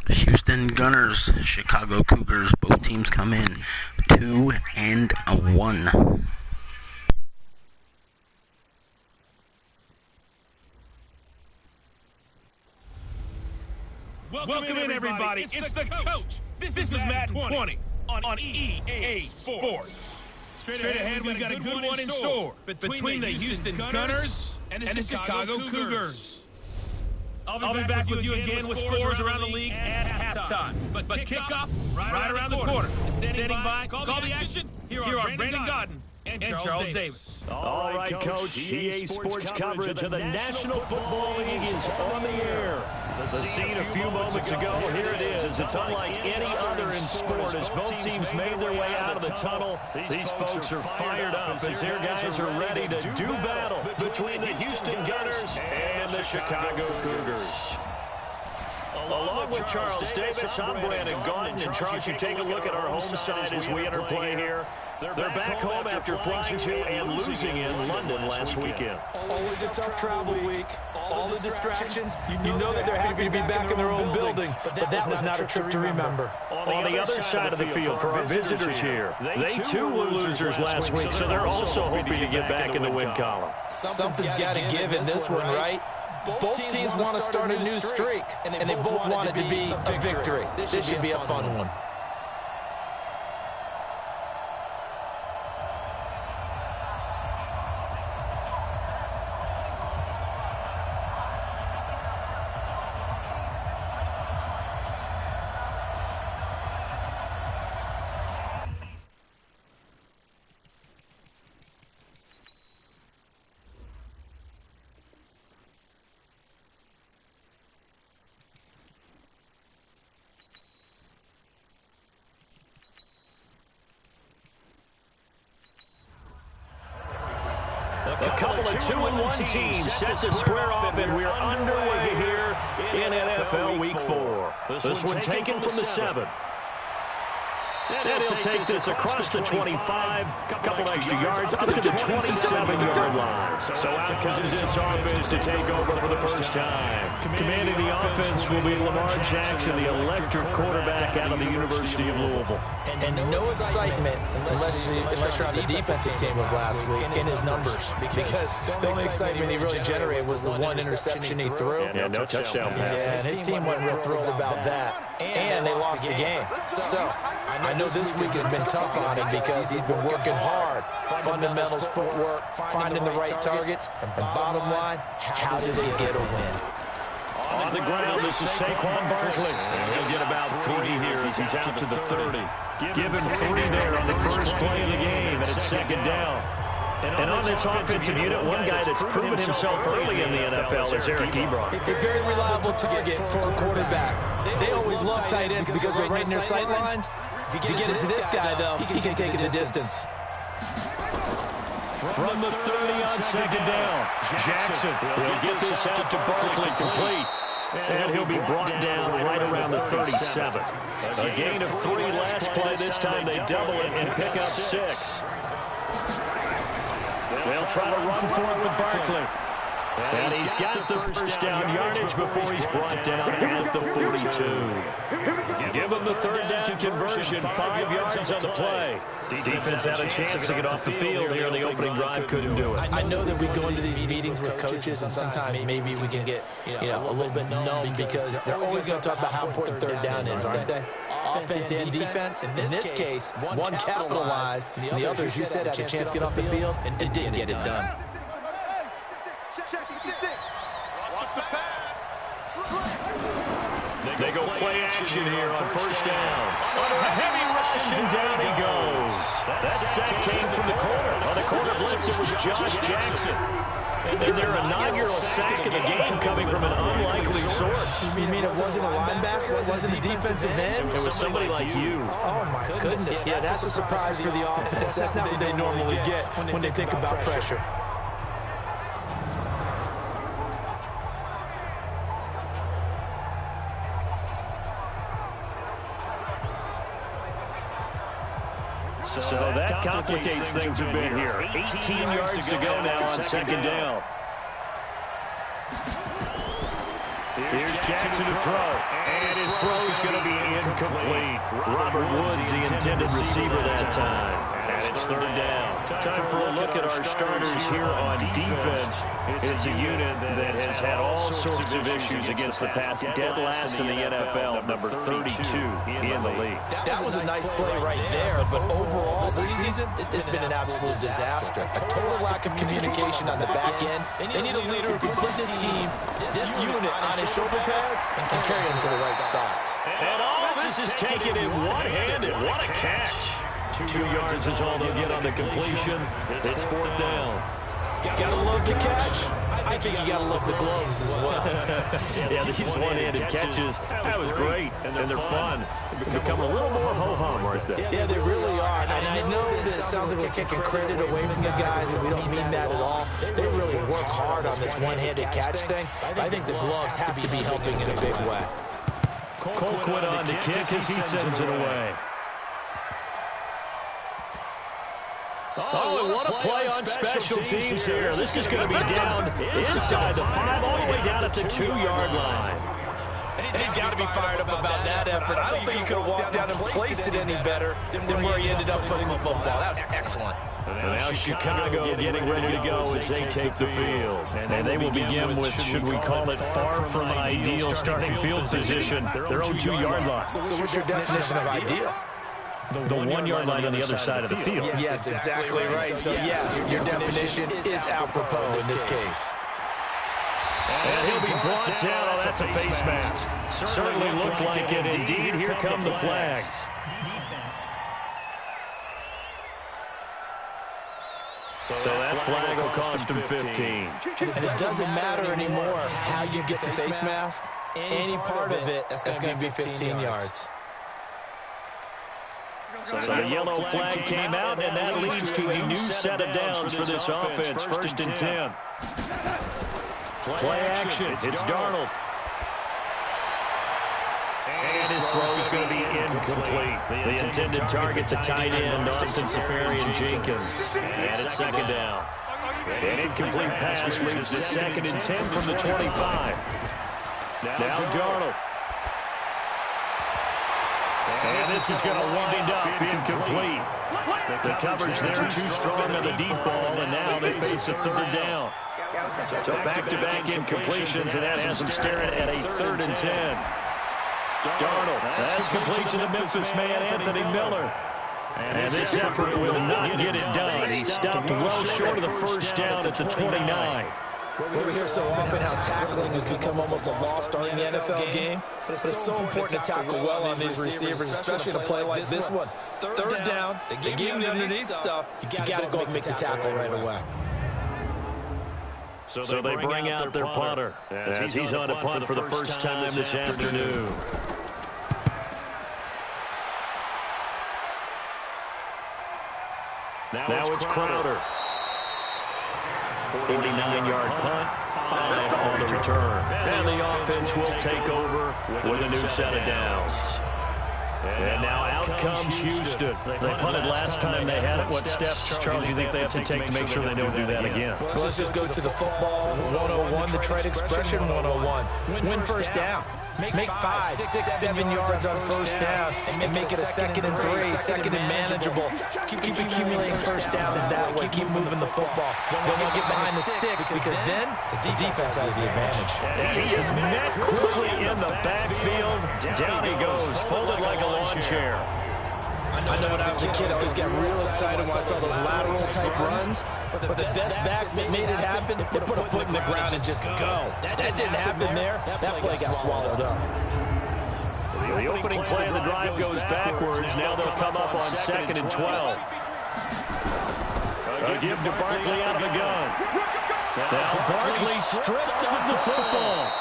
Houston Gunners, Chicago Cougars. Both teams come in 2-1. Welcome in, everybody. It's the coach. This is Madden 20 on EA Sports. Straight ahead, we've got a good one in store between the Houston Gunners and the Chicago Cougars. I'll be back with you again with scores around the league at halftime. But kickoff right around the corner. Standing by, call the action. Here are Brandon Godden and Charles Davis. All right, Coach. EA Sports coverage of the National Football League is on the air. The scene a few moments ago, here it is. It's unlike any other in sport as both teams made their way out of the tunnel. These folks are fired up as their guys are ready to do battle between the Houston Gunners and the Chicago Cougars. Along with Charles Davis, I'm Brandon Godden. And Charles, you take a look at our home side as we enter play here. They're back home after flying to and losing in London last weekend. Always a tough travel week. All the distractions. You know that they're happy to be back in their own building, but that was not a trip to remember. On the other side of the field for our visitors here, they too were losers last week, so they're also hoping to get back in the win column. Something's got to give in this one, right? Both teams want to start a new streak, and they both want it to be a victory. This should be a fun one. A couple of 2-1 teams set to square off, and we're underway here in NFL Week 4. This one taken from the 7. And he'll take this across the 25, a couple extra yards, up to the 27-yard line. So out comes this offense to take over for the first time. Commanding the offense will be Lamar Jackson, the electric quarterback out of the University of Louisville. And no excitement unless you're on the defensive team of last week in his numbers. Because the only excitement he really generated was the one interception he threw. Yeah, no touchdown pass. Yeah, and his team wasn't real thrilled about that. And they lost the game. So I know this week has been tough on him because he's been working hard. Fundamentals, footwork, finding the right targets. And bottom line, how did they get a win? On the ground, this is Saquon Barkley. And he'll get about 3 here as he's out to the 30. Give him 3 there on the first play of the game, and it's second down. And on this offensive unit, one guy that's proven himself early in the NFL is Eric Ebron. A very reliable target for a quarterback. They always love tight ends because they're right in their sight lines. If you get it to this guy, though, he can take it the distance. From the 30 on second down, Jackson will get this out to Barkley complete. And he'll be brought down right around the 37. A gain of 3 last play. This time they double it and pick up 6. They'll try to run for it with Barkley. And he's got the first down yardage before he's brought down at the 42. Give him the third down conversion, 5 yards on the play. Defense had a chance to get off the field here in the opening drive, couldn't do it. I know that we go into these meetings with coaches, and sometimes maybe we can get a little bit numb because they're always going to talk about how important third down is, aren't they? Offense and defense. In this case, one capitalized, and the others, you said, had a chance to get off the field and didn't get it done. They go play action here on first down. Under a heavy rush, and down he goes. That sack came from the corner. On the corner blitz, it was Josh Jackson. And then their inaugural sack of the game coming from an unlikely source. You mean it wasn't a linebacker? It wasn't a defensive end? It was somebody like you. Oh, my goodness. Yeah, that's a surprise for the offense. That's not what they normally get when they think about pressure. So that complicates things a bit here. 18 yards to go now on second down. Here's Jackson to throw. And his throw is going to be incomplete. Robert Woods, the intended receiver that time. And it's third down. Time for a look at our starters here on defense. It's a unit that has had all sorts of issues against the pass. Dead last in the NFL, number 32 in the league. That was a nice play right there, but overall this season, it's been an absolute disaster. A total lack of communication on the back end. They need a leader who can put this team, this unit on his shoulder pads and carry them to the right spots. And all this is taken in one-handed. What a catch. 2 yards is all they'll get on the completion. It's fourth down. Gotta love the catch. I think you gotta love the gloves as well. Yeah, these one-handed catches, that was great, and they're fun. They become a little more ho-hum right there. Yeah, they really are. And I know that it sounds like we're taking credit away from the guys, and we don't mean that at all. They really work hard on this one-handed catch thing. I think the gloves have to be helping in a big way. Colquitt on the kick as he sends it away. Oh, what a play on special teams here. This is going to be down inside the 5, all the way down at the 2-yard line. And he's got to be fired up about that effort. I don't think he could have walked down and placed it any better than where he ended up putting the football. That was excellent. And now Chicago getting ready to go as they take the field. And they will begin with, should we call it, far from ideal starting field position, their own 2-yard line. So what's your definition of ideal? The 1-yard line on the other side of the field. Yes, exactly right. So, yes, your definition is apropos in this case. And he'll be brought down. Oh, that's a face mask. Certainly looked like it. Indeed, here come the flags. So that flag will cost him 15. And it doesn't matter anymore how you get the face mask. Any part of it, that's going to be 15 yards. So the yellow flag came out, and that leads to a new set of downs for this offense. First and 10. Play action. It's Darnold. And his throw is going to be incomplete. The intended target's a tight end, Austin Safarian-Jenkins. And it's second down. An incomplete pass leads to second and 10 from the 25. Now Darnold. And this is going to wind up incomplete. The coverage there too strong on the deep ball, and now they face a third down. So back-to-back incompletions, and that has them staring at a third and 10. Darnold, that's complete to the Memphis man, Anthony Miller. And this effort will not get it done. He stopped well short of the first down at the 29. We hear so often how tackling has become almost a lost art in the NFL game, but it's so important to tackle well on these receivers, especially in a play like this one. Third down, they give you the underneath stuff, you got to go and make the tackle right away. So they bring out their punter as he's on to punt for the first time this afternoon. Now it's Crowder. 49-yard punt, 5 on the return. And the offense will take over with a new set of downs. And now out comes Houston. They punted last time they had it. What steps, Charles, you think they have to take to make sure they don't do that again? Well, let's just go to the football 101, the trade expression 101. Win first down. Make 5, 6, 7 yards on first down and make it a 2nd and 3, 2nd and manageable. Keep accumulating first downs that way. Keep moving the football. Don't get behind the sticks because then the defense has the advantage. And he is met quickly in the backfield. Down he goes, folded like a lawn chair. I know when I was a kid, I always got real excited when I saw those lateral-type runs. But the best backs that made it happen, they put a foot in the ground and just go. That didn't happen there. That play got swallowed up. The opening play of the drive goes backwards. Now they'll come up on 2nd and 12. A give to Barkley out of the gun. Now Barkley stripped of the football.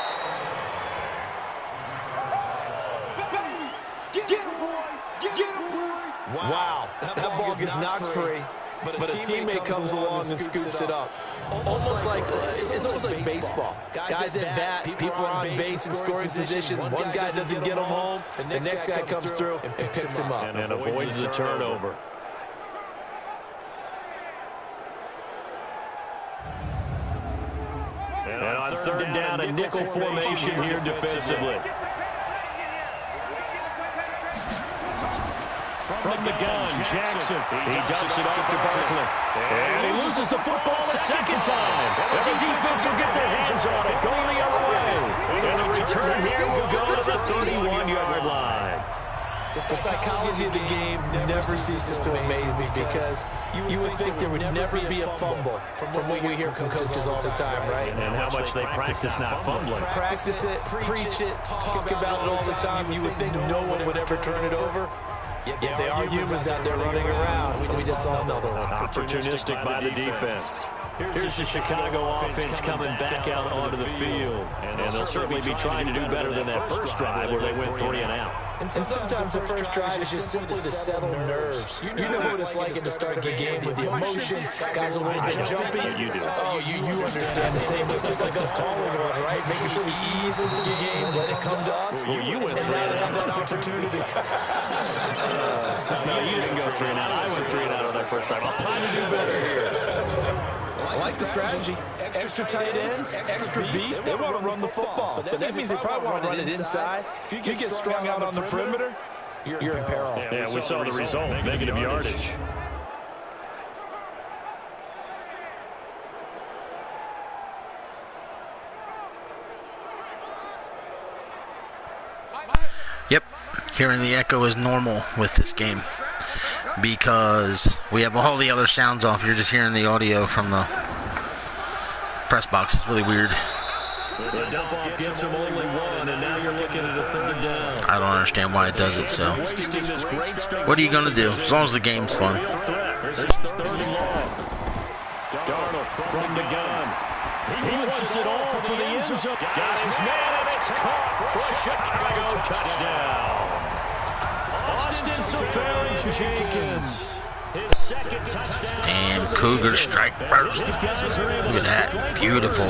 Wow, that ball gets knocked free, but a teammate comes along and scoops it up. Almost like, it's almost like baseball. Guys at bat, people are on base in scoring position. One guy doesn't get him home, the next guy comes through and picks him up. And avoids the turnover. third down and nickel formation here defensively. From the gun, Jackson. He dumps it off to Barkley. And he loses the football a second time. Every defense will get their hands on it, going the other way. And the return here will go to the 31-yard line. The psychology of the game never ceases to amaze me because you would think there would never be a fumble from what we hear from coaches all the time, right? And how much they practice not fumbling. Practice it, preach it, talk about it all the time. You would think no one would ever turn it over. Yeah, they are humans out there running around. We just saw another one. Opportunistic by the defense. Here's the Chicago offense coming back out onto the field. And they'll certainly be trying to do better than that first drive where they went 3 and out. And sometimes the first drive is just simply to settle nerves. You know what it's like at the start of the game with the emotion. Guys a little bit jumpy. You do. Oh, you understand the same. It's just like us calling one, right? Making sure we ease into the game, let it come to us. Well, you went 3 and out. That opportunity. No, you didn't go 3 and out. I went 3 and out on that first drive. I'm trying to do better here. I like the strategy. Extra tight ends, extra beat. They want to run the football. But that means they probably want to run it inside. If you get strung out on the perimeter, you're in peril. Yeah, we saw the result. Negative yardage. Yep, hearing the echo is normal with this game because we have all the other sounds off. You're just hearing the audio from the press box. It's really weird. The dump off gets him only one, and now you're looking at a third down. I don't understand why it does it, so what are you going to do? As long as the game's fun. There's third and long. Darnold from the gun. He wants it all for the end zone. Got his man. It's caught for a Chicago touchdown. Austin Seferian-Jenkins. His second touchdown. Damn, Cougars strike first. Look at that. Beautiful.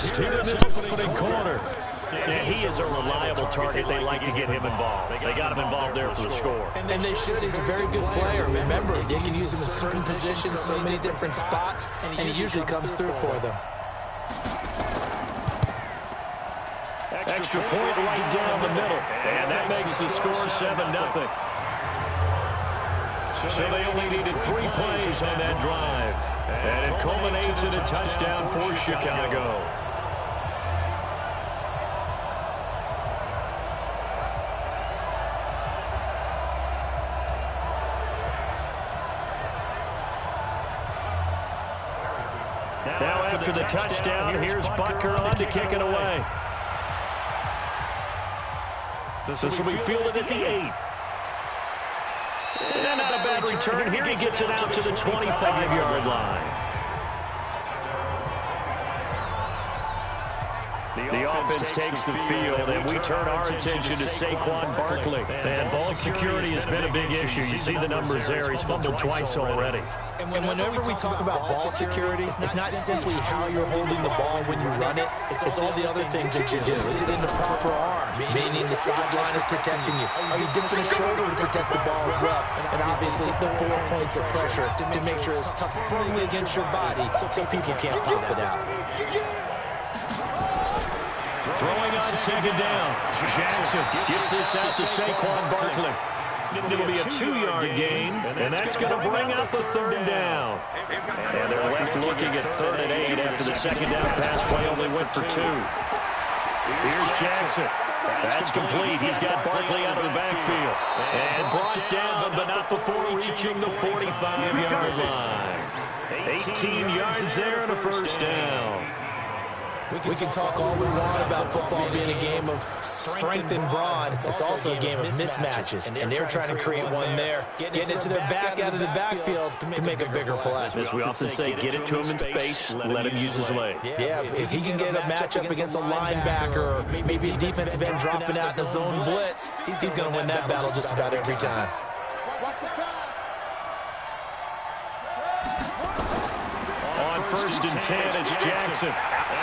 Yeah, he is a reliable target. They like to get him involved. They got him involved there for the score. And they should. He's a very good player. Remember, they can use him in certain positions, so many different spots, and he usually comes through for them. Extra point right down the middle. And that makes the score 7-0. So they only needed 3 plays on that drive. And it culminates in a touchdown for Chicago. Now after the touchdown, here's Butker on to kick it away. This will be fielded at the 8. And not a bad return. Here he gets it out to the 25-yard line. The offense takes the field, and we turn our attention to Saquon Barkley. And ball security has been a big issue. You see the numbers there. He's fumbled twice already. And whenever we talk about ball security, it's not simply how you're holding the ball when you run it. It's all the other things that you do. Is it in the proper arm? Meaning the sideline is protecting you. Are you dipping a shoulder to protect the ball as well? And obviously the 4 points of pressure to make sure it's tucked firmly against your body so people can't pop it out. Throwing on second down. Jackson gets this out to Saquon Barkley. It'll be a 2-yard gain, and that's going to bring up the third down. And they're left looking at 3rd and 8 after the second down pass play only went for 2. Here's Jackson. That's complete. He's got Barkley out of the backfield. And brought down, but not before reaching the 45-yard line. 18 yards there and a first down. We can talk all we want about football being a game of strength and brawn. It's also a game of mismatches, and they're trying to create one there, getting it to their back out of the backfield to make a bigger play. As we often say, get it to him in space, let him use his leg. Yeah, if he can get a matchup against a linebacker or maybe a defensive end dropping out the zone blitz, he's going to win that battle just about every time. On 1st and 10, it's Jackson.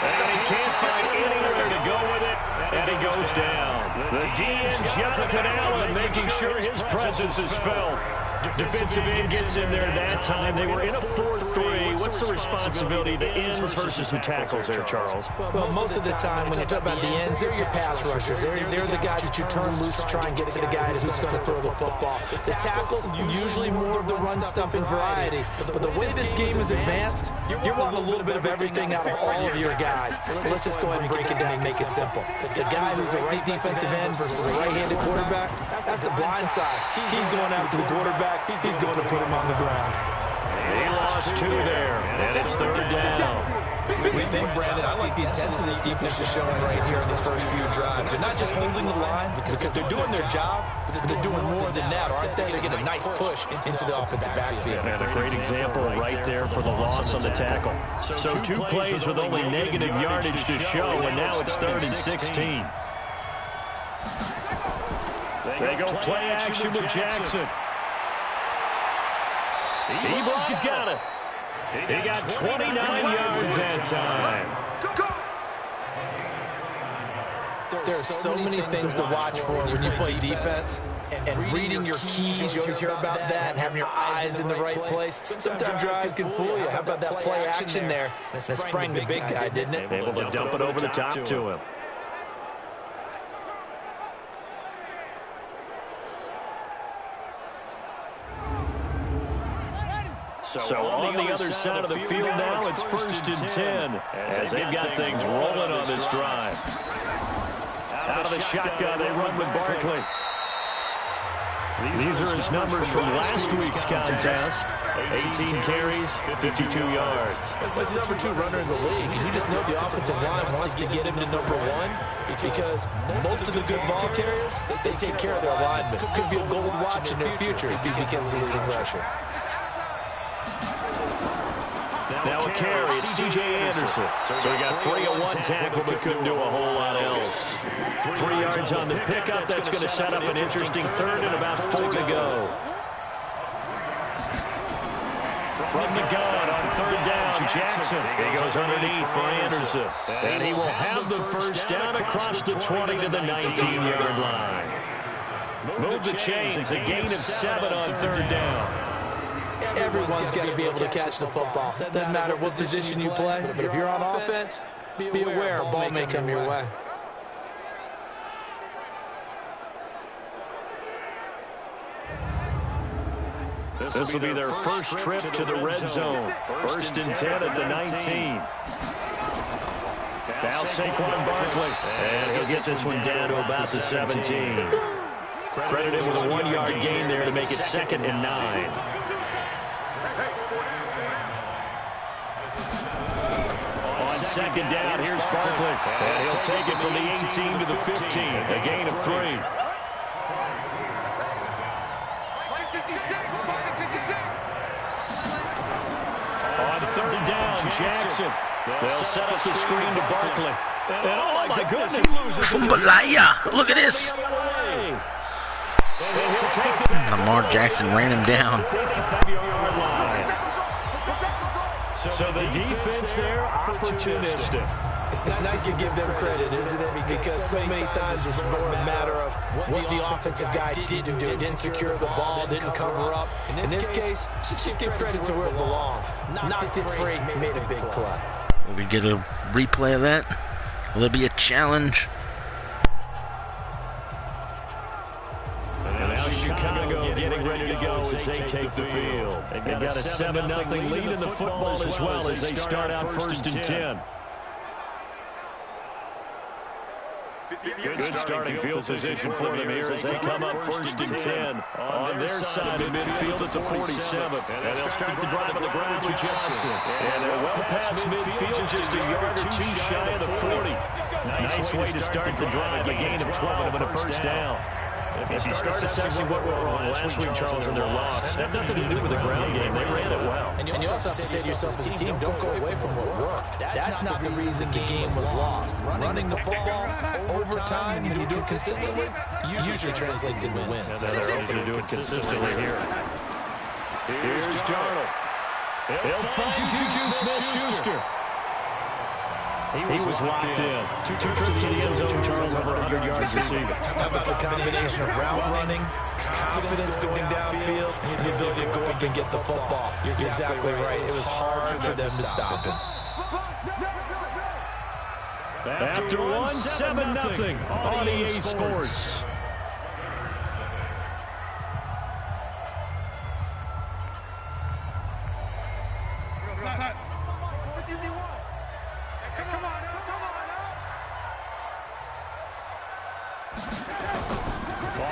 And he can't find anywhere to go with it, and he goes down. The D and Jonathan Allen making sure his presence is felt. Defensive end gets in there that time. They were in a 4-3. What's the responsibility, the ends versus the tackles there, Charles? Well, most of the time when you talk about the ends, they're your pass rushers. They're the guys that you turn loose to try and get to the guy who's going to throw the football. The tackles, usually more of the run-stuffing variety. But the way this game is advanced, you're wanting a little bit of everything out of all of your guys. So let's just go ahead and break it down and make it simple. The guy who's a right defensive end versus a right-handed quarterback, that's the blind side. He's going after the quarterback. He's going to put him on the ground. He lost 2 there, and it's 3rd down. We think, Brandon, I like the intensity this defense is showing right here in these first few drives. They're not just holding the line because they're doing their job, but they're doing more than that, aren't they? They get a nice push into the offensive backfield. And a great example right there for the loss on the tackle. So 2 plays with only negative yardage to show, and now it's 3rd and 16. They go play action with Jackson. Eagles got it. He got 29 yards that time. There's so many things to watch for when you play defense. And reading your keys, you always hear about that, and having your eyes in the right place. Sometimes your eyes can fool you. How about that play action there? That sprang the big guy, didn't it? Able to dump it over the top to him. So on the other side of the field now, it's 1st and 10 as they've got things rolling on this drive. Out of the shotgun, they run with Barkley. These are his numbers from last week's contest. 18 carries, 52 yards. That's the number 2 runner in the league, and you just know the offensive line wants to get him to number 1 because most of the good ball carriers, they take care of their linemen. Could be a gold watch in their future if he becomes the leading rusher. Now a carry, it's C.J. Anderson. So he got 3 on 1 tackle, but couldn't do a whole lot else. 3 yards on the pickup. That's going to set up an interesting 3rd and about 4 to go. From the gun on 3rd down, Jackson. He goes underneath for Anderson. And he will have the 1st down across the 20 to the 19-yard line. Move the chains, a gain of 7 on 3rd down. Everyone's got to be able to catch the football. Doesn't matter what position you play, but if you're on offense, be aware a ball may come your way. This will be their first trip to the red zone. 1st and 10 at the 19. Now Saquon Barkley. And he'll get this one down to about the 17. Credit him with a 1-yard gain there to make it 2nd and 9. On 2nd down, here's Barkley. And he'll take it from the 18 to the 15. A gain of 3. On 3rd down, Jackson. They'll set up the screen to Barkley. And oh my goodness, he loses Fumbalaya. Look at this. Lamar Jackson ran him down. So the defense there, opportunistic. It's nice to give them credit, isn't it? Because so many times it's more a matter of what the offensive guy didn't do. Didn't secure the ball, didn't cover up. In this case, just give credit to where it belongs. Knocked it free, made a big play. Will we get a replay of that? Will there be a challenge? And now Chicago getting ready to go as they take the field. They've got a 7-0 lead in the football as well as they start out 1st and 10. Good starting field position for them here as they come up 1st and 10 on their side of midfield at the 47. And they'll start the drive on the ground with Johnson. And they're well past midfield, just a yard or 2 shy of the 40. Nice way to start the drive, a gain of 12 and a 1st down. If you start assessing what went wrong last week, Charles, in their loss, it had nothing to do with the ground game. They ran it well. And you also have to say to yourself as a team, don't go away from what worked. That's not the reason the game was lost. Running the football over time and you do it consistently usually translates into wins. And they're hoping to do it consistently here. Here's Darnold. He'll find Juju Smith-Schuster. He was locked in. Two trips to the end zone, Charles, over 100 yards receiving. How about the combination of route running, confidence going downfield, and the ability to go up and get the football? You're exactly right. It was hard for them to stop him. After one, 7-0 on EA Sports.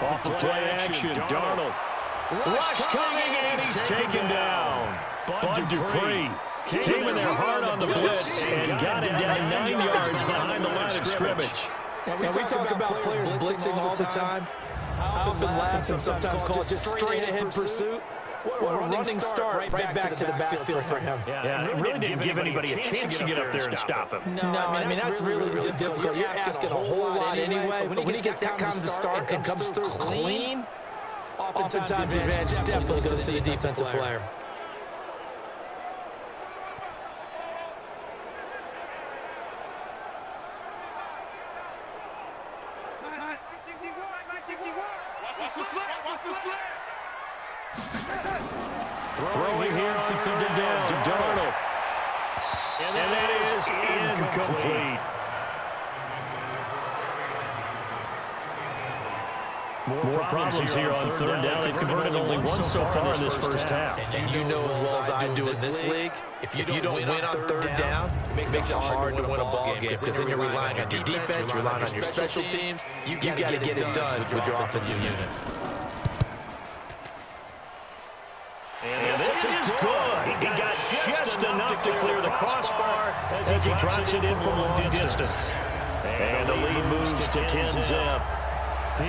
Off the play action, Darnold. Rush coming, and he's taken down. Bud Dupree came in there hard on the blitz and got him down 9 yards behind the line of scrimmage. Now we talk about players blitzing all the time. I often laugh and sometimes call it just straight-ahead pursuit. What a running start right back to the backfield for him. Yeah, it really didn't give anybody a chance to get up there and stop him. No, I mean, that's really difficult. You're asking a whole lot anyway, but when he gets that kind of start and comes through clean, oftentimes the advantage definitely goes to the defensive player. Throwing here on third down to Darnold. And that is incomplete. More problems here on third down. They've converted only one so far in this first half. And you know as well as I do in this league, if you don't win on third down, it makes it hard to win a ball game because then you're relying on your defense, you're relying on your special teams. You've got to get it done with your offensive unit. And this is good. He got just enough to clear the crossbar as he drops it in from long distance. And the lead moves to 10-zip.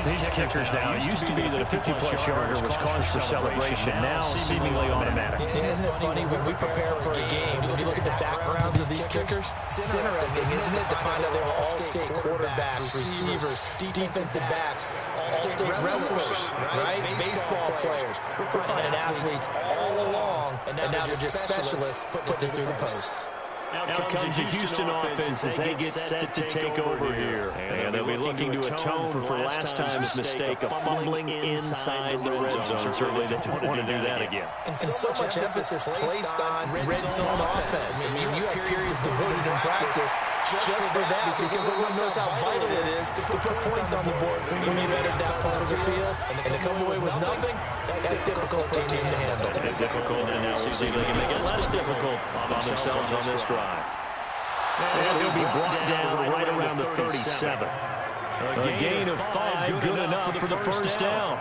These kickers now, it used to be that a 50-plus yarder was cause for celebration, now seemingly automatic. Isn't it funny when we prepare for a game, when you look at the backgrounds of these kickers, it's interesting, isn't it, to find out they're all-state quarterbacks, receivers, defensive backs, all-state wrestlers, right? Baseball players. We're finding athletes all along, and now they're just specialists putting it through the posts. Now comes the Houston offense as they get set to take over here. And they'll be looking to atone for last time's mistake of fumbling inside the red zone. Certainly they don't want to do that again. And so much emphasis placed on red zone offense. I mean, you have periods devoted in practice just for that because everyone knows how vital it is to put points on the board when you've entered that part of the field. And to come away with nothing, that's difficult for a team to handle. It's difficult, and now we'll see if they can make it less difficult on themselves on this drive. And he'll be brought down right around the 37. A gain of 5, good enough for the first down.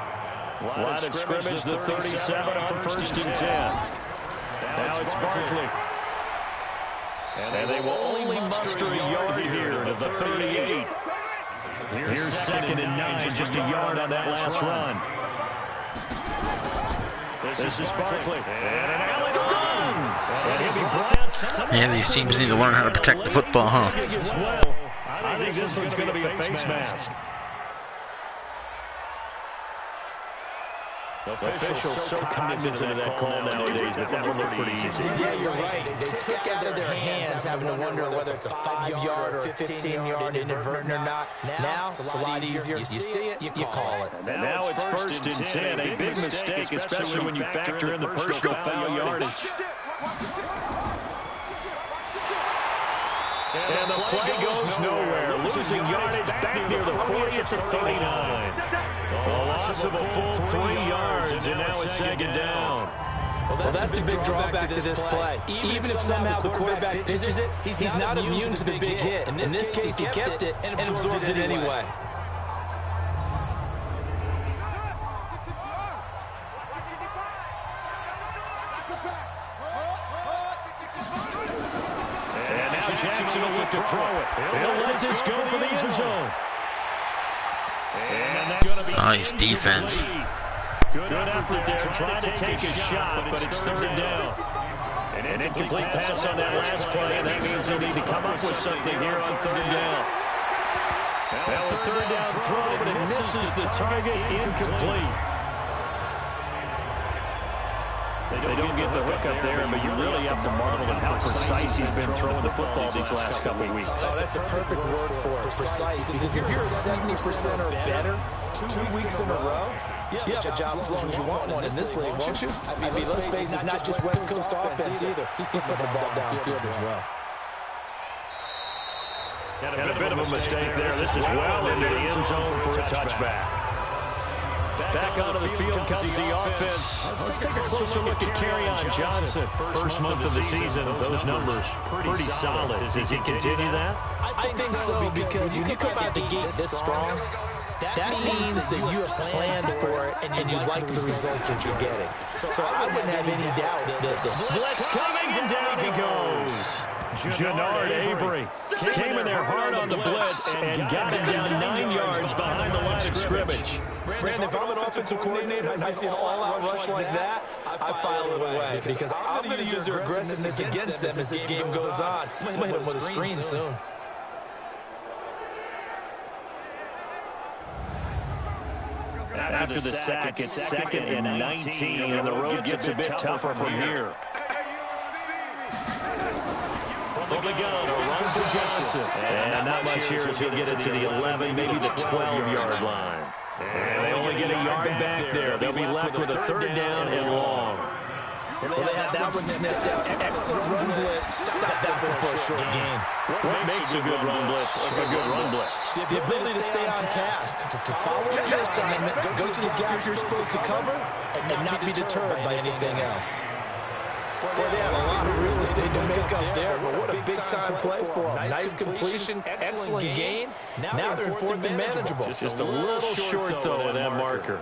Line of scrimmage, the 37 on 1st and 10. Now it's Barkley. And they will only muster a yard here to the 38. Here's 2nd and 9, just a yard on that last run. This is Barkley. And an alley run. And he'll be brought down. Yeah, these teams need to learn how to protect the football, huh? Well, I think this one's going to be a face mask. Officials so cognizant of that call nowadays, but that one looked pretty easy. Yeah, you're right. They took out of their hands having to wonder whether it's a 5-yard or a 15-yard inadvertent or not. Now, it's a lot easier. You see it, you call it. And now it's 1st and 10. A big mistake, especially when you factor in the personal foul yardage. And the play goes nowhere. Losing yardage back near the 40 to 39. A loss of a full 3 yards, and now it's 2nd down. Well, that's the big drawback to this play. Even if somehow the quarterback pitches it, he's not immune to the big hit. In this case, he kept it and absorbed it anyway. And now Jackson will look to throw it. He'll let this go for the end zone. Nice defense. Good effort there, trying to take a shot, but it's 3rd down. An incomplete pass on that last play, and that means they need to come up with something here on 3rd down. Now a 3rd down throw, but it misses the target, incomplete. They don't get the hook up there, but you really have to marvel at how precise he's been throwing the football these last couple of weeks. Oh, that's the perfect word for it, precise. Because if you're 70% or better 2 weeks in a row, you have a job as long as you want one in this league, won't you? I mean, let's face it, it's not just West Coast offense either. He's putting the ball downfield as well. And a bit of a mistake there. This is well into the end zone for a touchback. Back onto the field comes the offense. Let's take a closer look at Kerryon Johnson. First month of the season, those numbers pretty solid. Does he continue that? I think so, because you come out the gate this strong. That means that you have planned for it and you like the results that you're getting. So I wouldn't have any doubt that the blitz coming, and down he goes. Jannard Avery came in there hard on the blitz and got him down 9 yards behind the line of scrimmage. Brandon, if I'm an offensive coordinator and I see an all-out rush like that, I file it away because I'm going to use their aggressiveness against them as this game goes on. I'm going to hit them with a screen soon. After the sack, it's 2nd and 19, and the road gets a bit tougher from here. From the gun, a run for Johnson. And not much here as he'll get it to the 11, maybe the 12-yard line. And they only get a yard back there. They'll be left with a 3rd down and long. Well, they had that one sniffed out. Excellent run blitz. Stop that for a short gain. What makes a good run blitz a good run blitz? The ability to stay on task, to follow your assignment, go to the gap you're supposed to cover, and not be deterred by anything else. Boy, they have a lot of real estate to make up there, but what a big-time play for them. Nice completion, excellent gain. Now they're in 4th and manageable. Just a little short, though, of that marker.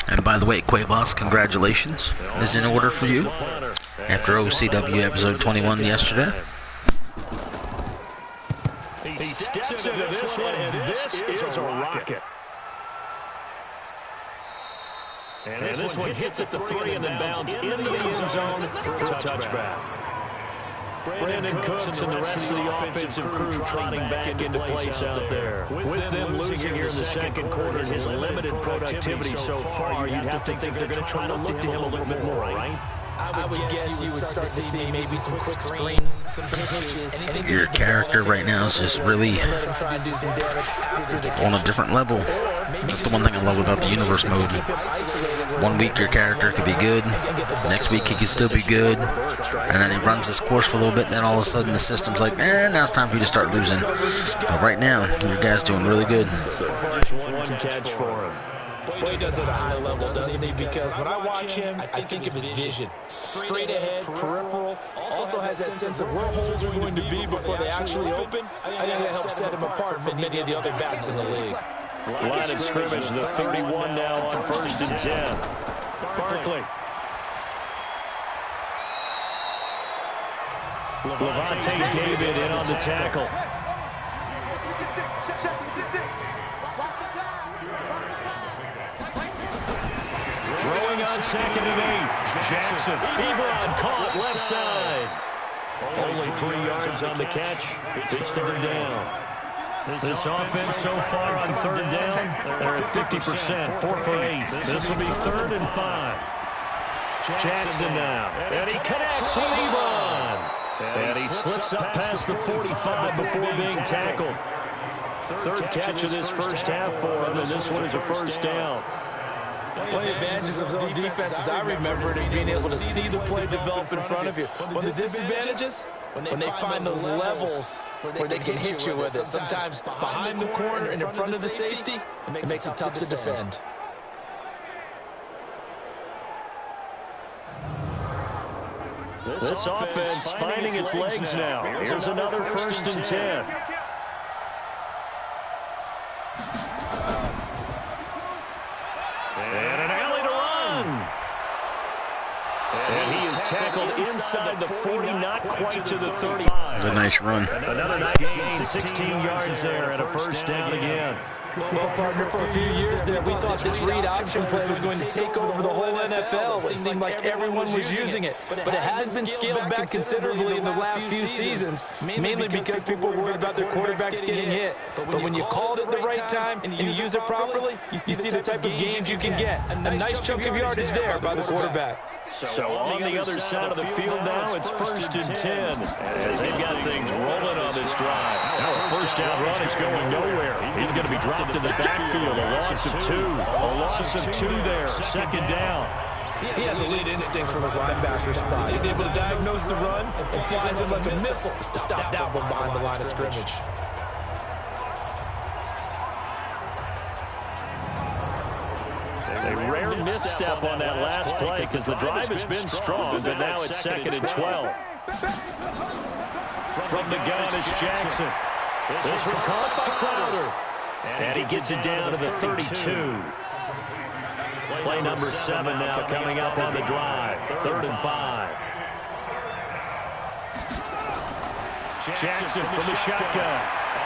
And by the way, Cuevas, congratulations is in order for you after OCW episode 21 yesterday. He steps into this one, and this is a rocket. And this one hits at the 3 and then bounds into the end zone for a touchback. Brandon Cooks and the rest of the offensive crew trotting back into place out there. With them losing here in the second quarter and his limited productivity so far, you'd have to think they're going to try to look to him a little bit more, right? I would guess you would start to see maybe some quick screens, some pitches. Your character right now is just really on a different level. That's the one thing I love about the universe mode. 1 week your character could be good, next week he could still be good, and then he runs his course for a little bit, and then all of a sudden the system's like, now it's time for you to start losing. But right now, your guy's doing really good. One catch for him. Boy, he does it at a high level, doesn't he? Because when I watch him, I think of his vision. Straight ahead, peripheral, also has that sense of where holes are going to be before they actually open. I think that helps set him apart from many of the other backs in the league. Line of scrimmage, the 31 now on 1st and 10. Barkley. Levante David in on the tackle. Throwing on 2nd and 8. Jackson. Ebron caught left side. Only 3 yards on the catch. It's 3rd down. This offense so far on 3rd down, they're at 50%, 4 for 8. This will be 3rd and 5. Jackson now, and he connects with Ebron. And he slips up past the 45 before being tackled. 3rd catch of this first half for him, and this one is a 1st down. One of the advantages of zone defense, as I remember it, is being able to see the play develop in front of you. One of the disadvantages, when they find those levels where they can hit you with it. Sometimes behind the corner and in front of the safety, it makes it tough to defend. This offense finding its legs now. Here's another 1st and 10. And an alley to run. And he is tackled inside the 40, not quite to the 35. It was a nice run. Another nice gain, 16 yards there, and a 1st down again. Well, partner, for a few years there, we thought this read option play was going to take over the whole NFL. It seemed like everyone was using it. But it has been scaled back considerably in the last few seasons, mainly because people were worried about their quarterbacks getting hit. But when you called it the right time and you use it properly, you see the type of gains you can get. A nice chunk of yardage there by the quarterback. So on the other side of the field now, it's 1st and 10 as they've got things rolling on this drive. Now a first down run is going nowhere. He's going to be dropped in the backfield. A loss of 2. A loss of 2 there. 2nd down. He has elite instincts from his linebacker spot. He's able to diagnose the run and flies it like a missile to stop that one behind the line of scrimmage. A rare misstep on that last play because the drive has been strong, but now it's 2nd and 12. From the gun is Jackson. This one caught by Crowder. And he gets it down to the 32. Play number 7 now coming up on the drive. 3rd and 5. Jackson from the shotgun.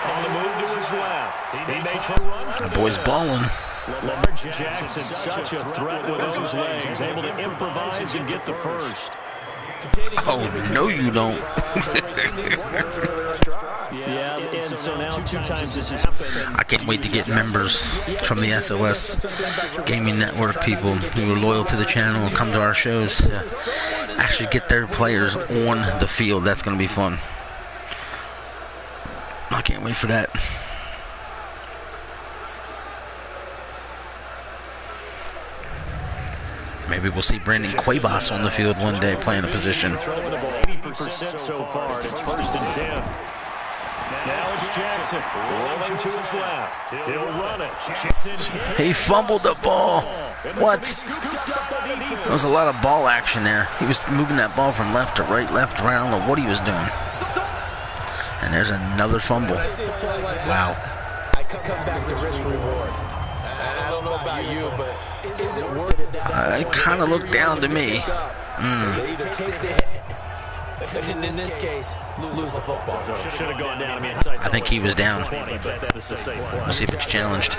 On the move to his left. He makes a run. That boy's balling. Lamar Jackson, such a threat with those legs, able to improvise and get the first. Oh, no you don't. Yeah, and so now 2 times this has happened. I can't wait to get members from the SLS Gaming Network, people who are loyal to the channel and come to our shows. Actually get their players on the field. That's going to be fun. I can't wait for that. Maybe we'll see Brandon Cuevas on the field one day playing a position. 80% so far. It's 1st and 10. Now it's Jackson rolling to his left. He'll run it. He fumbled the ball. What? There was a lot of ball action there. He was moving that ball from left to right, left to right. I don't know what he was doing. And there's another fumble. Wow. I come back to risk reward. I don't know about you, but is it worth it? It kind of looked down to me. In this case, lose the football. Should have gone down. I think he was down. We'll see if it's challenged.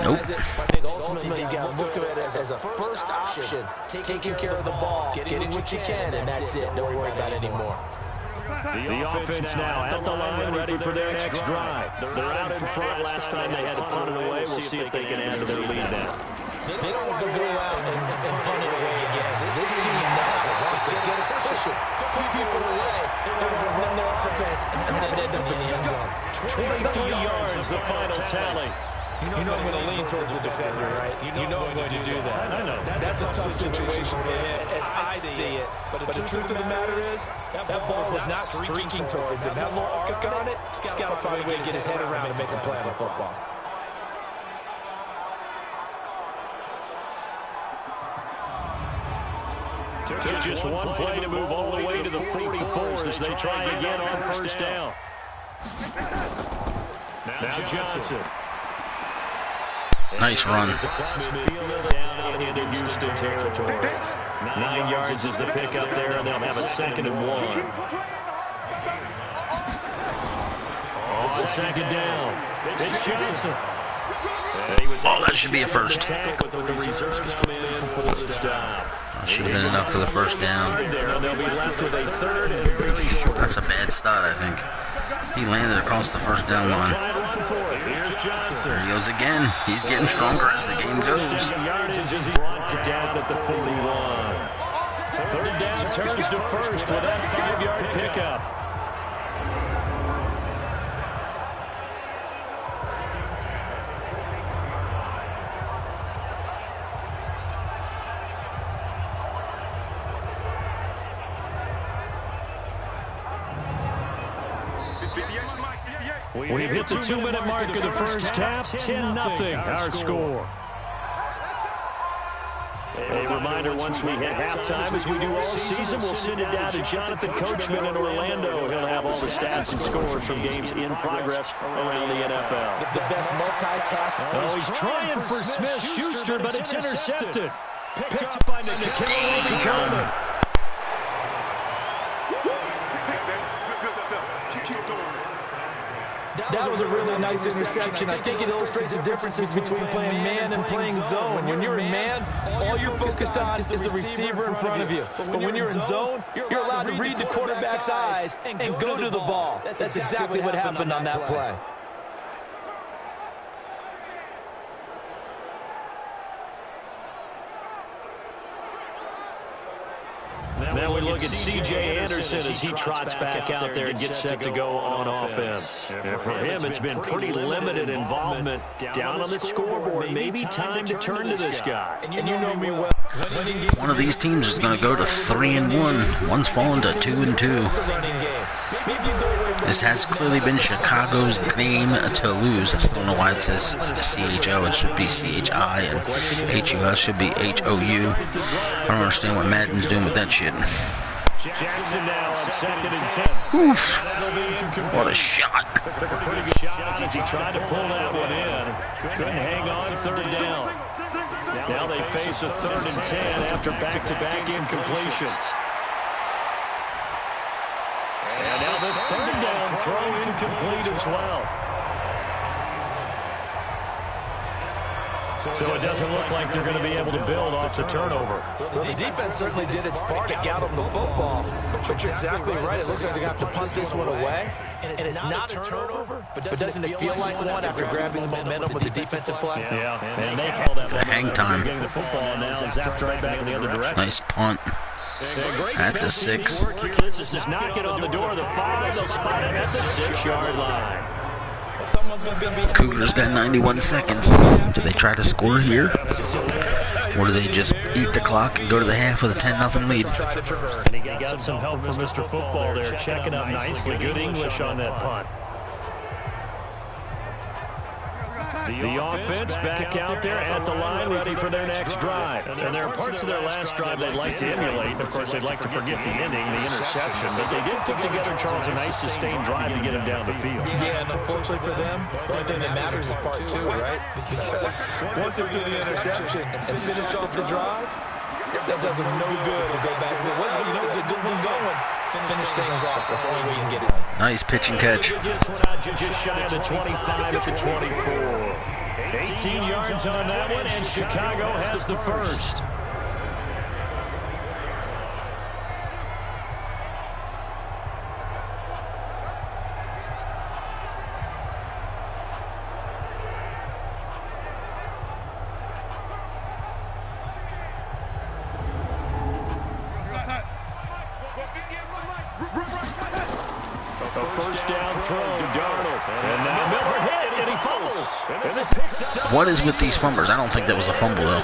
Nope. I think ultimately you got to look at it as a first option. Taking care of the ball, getting what you can, and that's it. Don't worry about it anymore. The offense now at the line, ready for their next drive. They're out in front. Last time they had to punt it away. We'll see if they can add to their lead now. They don't have to go out and punt it away again. This team now wants to get a cushion, put people away, and run their offense, and then end up in the end zone. 23 yards is the final tally. You know I'm going to lean towards the defender, right? You know I'm going to do that. I know. That's a tough situation for him, as I see it. But the truth of the matter is, that ball was not streaking towards him. That long kick on it, he's got to find a way to get his head around and make a play on the football. Took just one play to move all the way to the 44 as they try again on 1st down. Now Johnson. Nice run. Down into Houston territory. 9 yards is the pickup there, and they'll have a 2nd and 1. On 2nd down, it's Johnson. Oh, that should be a first. That should have been enough for the first down. That's a bad start, I think. He landed across the first down line. There he goes again. He's getting stronger as the game goes. Brought to death at the 41. 3rd down turns to first with that 5-yard pickup. We've hit the 2-minute mark of the first half. 10-0 our score. A reminder, once we hit halftime, as we do all season, we'll send it down to Jonathan Coachman in Orlando. He'll have all the stats and scores from games in progress around the NFL. The best multitask. Oh, he's trying for Smith-Schuster, but it's intercepted. Picked up by Nikhil. That throws a really nice interception. I think it illustrates the differences between playing man and playing zone. When you're in man, all you're focused on is the receiver in front of you. But when you're in zone, you're allowed to read the quarterback's eyes and go to the ball. That's exactly what happened on that play. Now we look at C.J. Anderson as he trots back out there and gets set to go on offense. And for him, it's been pretty limited involvement down on the scoreboard. Maybe time to turn to this guy. And you know me well. One of these teams is going to go to 3-1. One's fallen to 2-2. This has clearly been Chicago's game to lose. I still don't know why it says CHO. It should be CHI, and HUS should be HOU. I don't understand what Madden's doing with that shit. Jackson now on 2nd and 10. Oof. What a shot. Pretty good shot as he tried to pull that one in. Couldn't hang on 3rd down. Now they face a 3rd and 10 after back-to-back incompletions. And now the 3rd down throw incomplete as well. So it doesn't look like they're going to be able to build off the turnover. The defense certainly did its part to gather the football. But you're exactly right. It looks like they're going to have to punt this one away. And it's not a turnover, but doesn't it feel like one after grabbing the momentum with the defensive play? Yeah, and they call that hang time. Getting the football now is zapped right back in the other direction. Nice punt. At the 6. This is just knocking on the door of the 5. They'll spot him at the 6-yard line. Cougars got 91 seconds. Do they try to score here? Or do they just eat the clock and go to the half with a 10-0 lead? And he got some help from Mr. Football there, checking up nicely. Good English on that punt. The offense back out there at the line, ready for their next drive. And there are parts of their last drive they'd like to emulate. Of course, they'd like to forget the ending, the interception. But they did put together, Charles, a nice sustained drive to get them down the field. Yeah, and unfortunately for them, the only thing that matters is part 2, right? Because once they do the interception and finish off the drive, that does them no good to go back and say, well, you know, the good one going. Finish things off. That's the only way you can get it. Nice pitch and catch. Just shy of the 25 at the 24. 18 yards on that one, and Chicago has the first. First down throw to Darnold. And now Milford hit, and he fumbles. What is with these fumblers? I don't think that was a fumble, though.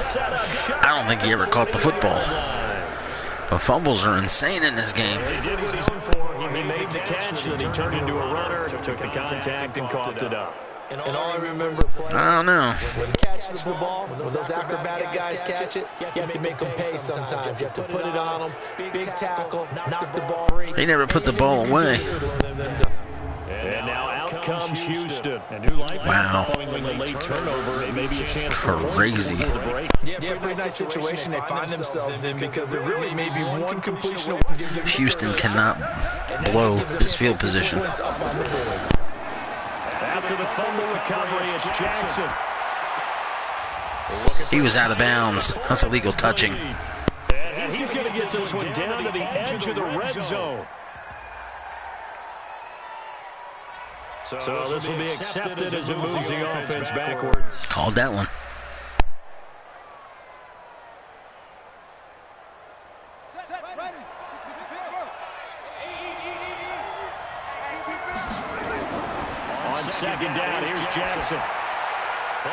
I don't think he ever caught the football. But fumbles are insane in this game. He did what he's known for. He made the catch, and he turned into a runner, took the contact, and coughed it up. And all I remember playing, I don't know. when he catches the ball, when those acrobatic guys catch it, you have to make them pay sometimes. You have to put it on them, big tackle, knock the ball free. He never put the ball away. And now out comes Houston. Wow. Following the late turnover, it may be a chance for Crazy. Yeah, pretty nice situation they find themselves in because there really may be one completion away. Houston cannot blow his field position. After the fumble recovery, it's Jackson. He was out of bounds. That's illegal touching. And he's going to get this one down to the edge of the red zone. So this will be accepted as it moves the offense backwards. Called that one. On 2nd down, here's Jackson.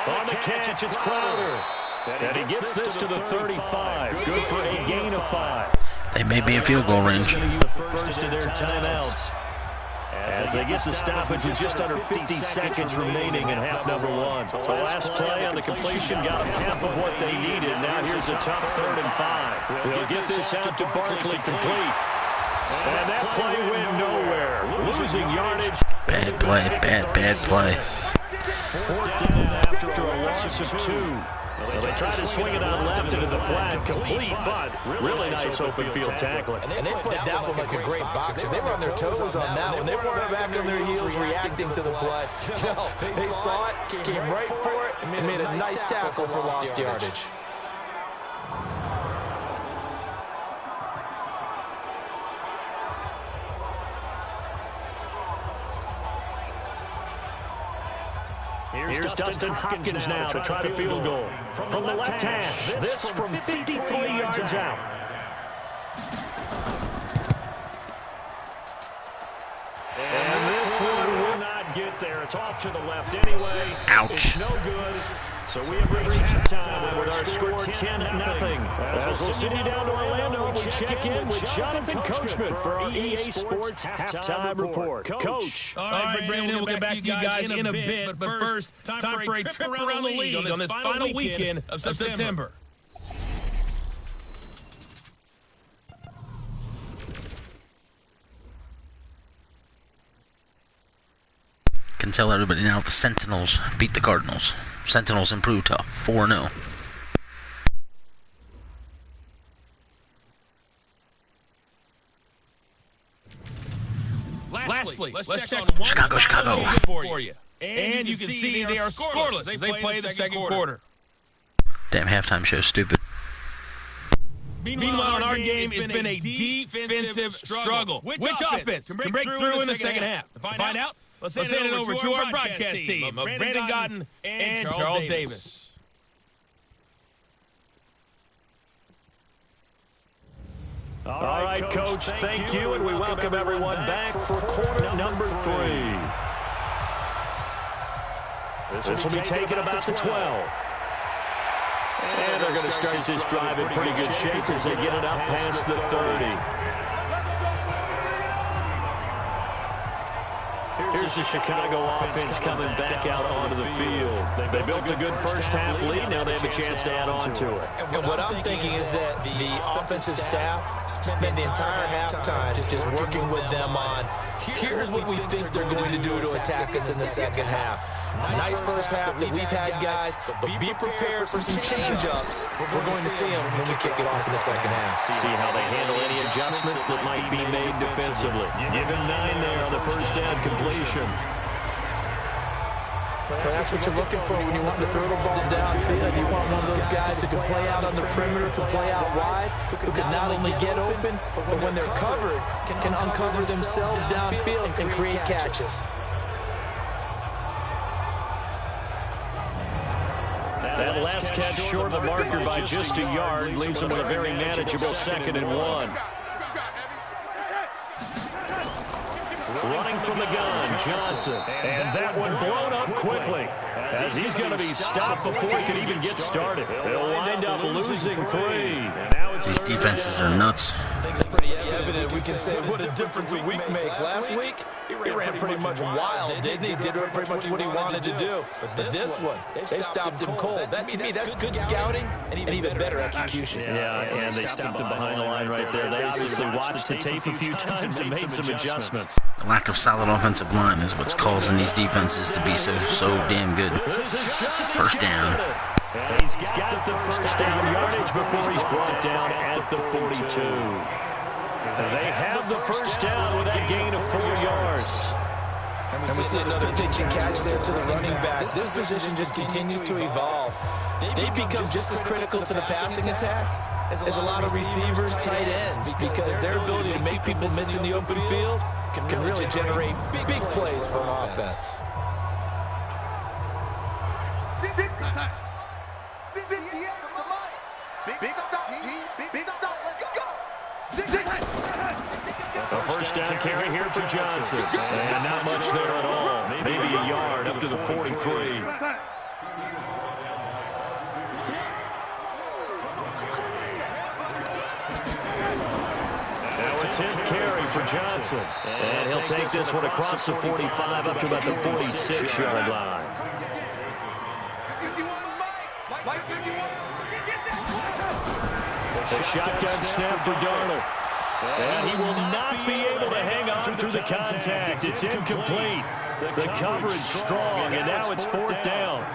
On the catch, it's Crowder. And he gets this to the 35. Good for a gain of 5. They may be in field goal range. The first of their timeouts. As they get the stoppage with just under 50 seconds remaining in half number 1. The last play on the completion got them half of what they needed. Now here's a tough 3rd and 5. We'll get this out to Barkley complete. And that play went nowhere. Losing yardage. Bad play, bad play. Fourth down after a loss of 2. Well, they try to swing it out left into the flat, complete, but really nice open field tackling. And they played that one like a great boxer. They were on their toes on that one. They weren't back on their heels reacting to the play. No, they saw it, came right for it, and made a nice tackle for lost yardage. Here's Dustin Hopkins now to try the field goal. From the left hash, this from 53 yards out. And this one will not get there. It's off to the left anyway. Ouch. It's no good. So we have reached halftime with our score 10-0. As we'll send you down to Orlando, we check in with Jonathan Coachman for our EA Sports Halftime Report. Coach. All right, Brandon, we'll get back to you guys in a bit. But first, time for a trip around the league on this final weekend of September. Can tell everybody now the Sentinels beat the Cardinals. Sentinels improved to 4-0. Lastly, let's check on one Chicago. for you. And you can see they are scoreless as they play the second quarter. Damn, halftime show's stupid. Meanwhile, in our game, it's been a defensive struggle. Which offense can break through in the second half? To find out, let's hand it over to our broadcast team of Brandon Gotten and Charles Davis. All right, Coach, thank you, and we welcome everyone back for quarter number 3. This will be taken about the 12. And they're going to start this drive in pretty good shape as they get it up past the 30. Here's the Chicago offense coming back out onto the field. They built a good first-half lead. Now they have a chance to add on to it. And what I'm thinking is that the offensive staff spent the entire halftime just working with them on, here's what we think they're going to do to attack us in the second half. Nice first half that we've had, guys, but be prepared for some change-ups. We're going to see them when we kick it off in the second half. See how they handle any adjustments that might be made defensively. Give him 9 there on the first down completion. Well, that's what you're looking for when you want to throw the ball downfield. You want one of those guys who can play out on the perimeter, who can play out wide, who can not only get open, but when they're covered, can uncover themselves downfield and create catches. That last catch short of the marker by just a yard leaves them with a very manageable 2nd and 1. Running from the gun, Johnson. And that one blown up quickly, as he's going to be stopped before he can even get started. They'll wind up losing 3. These defenses are nuts. I think it's pretty evident. We can say what a difference a week makes. Last week, he ran pretty much wild, didn't he? Did pretty much what he wanted to do. But this one, they stopped him cold. That, to me, that's good scouting and even better execution. Yeah, and they stopped him behind the line right there. They obviously watched the tape a few times and made some adjustments. The lack of solid offensive line is what's causing these defenses to be so damn good. First down. He's got the first down yardage before he's brought down at the 42. They have the first down with that gain of 4 yards. And we see another pitch and catch there to the running back. This position just continues to evolve. They become just as critical to the passing attack as a lot of receivers, tight ends, because their ability to make people miss in the open field can really generate big plays for an offense. A first down carry here for Johnson. And not much there at all. Maybe a yard up to the 43. Now a 10th carry for Johnson. And he'll take this one across the 45 up to about the 46-yard line. A shotgun snap for Darnold. And he will not be able to hang on through the contact. It's incomplete. The coverage strong, and now it's 4th down.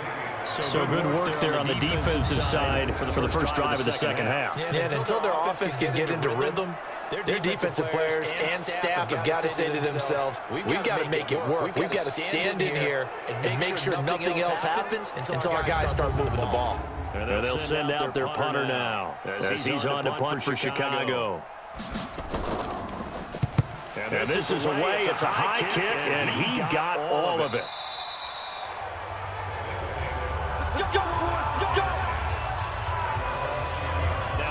So good work there on the defensive side for the first drive of the second half. Yeah, and until their offense can get into rhythm, their defensive players and staff have got to say to themselves, we've got to make it work. We've got to stand in here and make sure nothing else happens until our guys start moving the ball. And they'll send out their punter now as he's on to punt for Chicago. And this is away. It's a high kick, and he got all of it.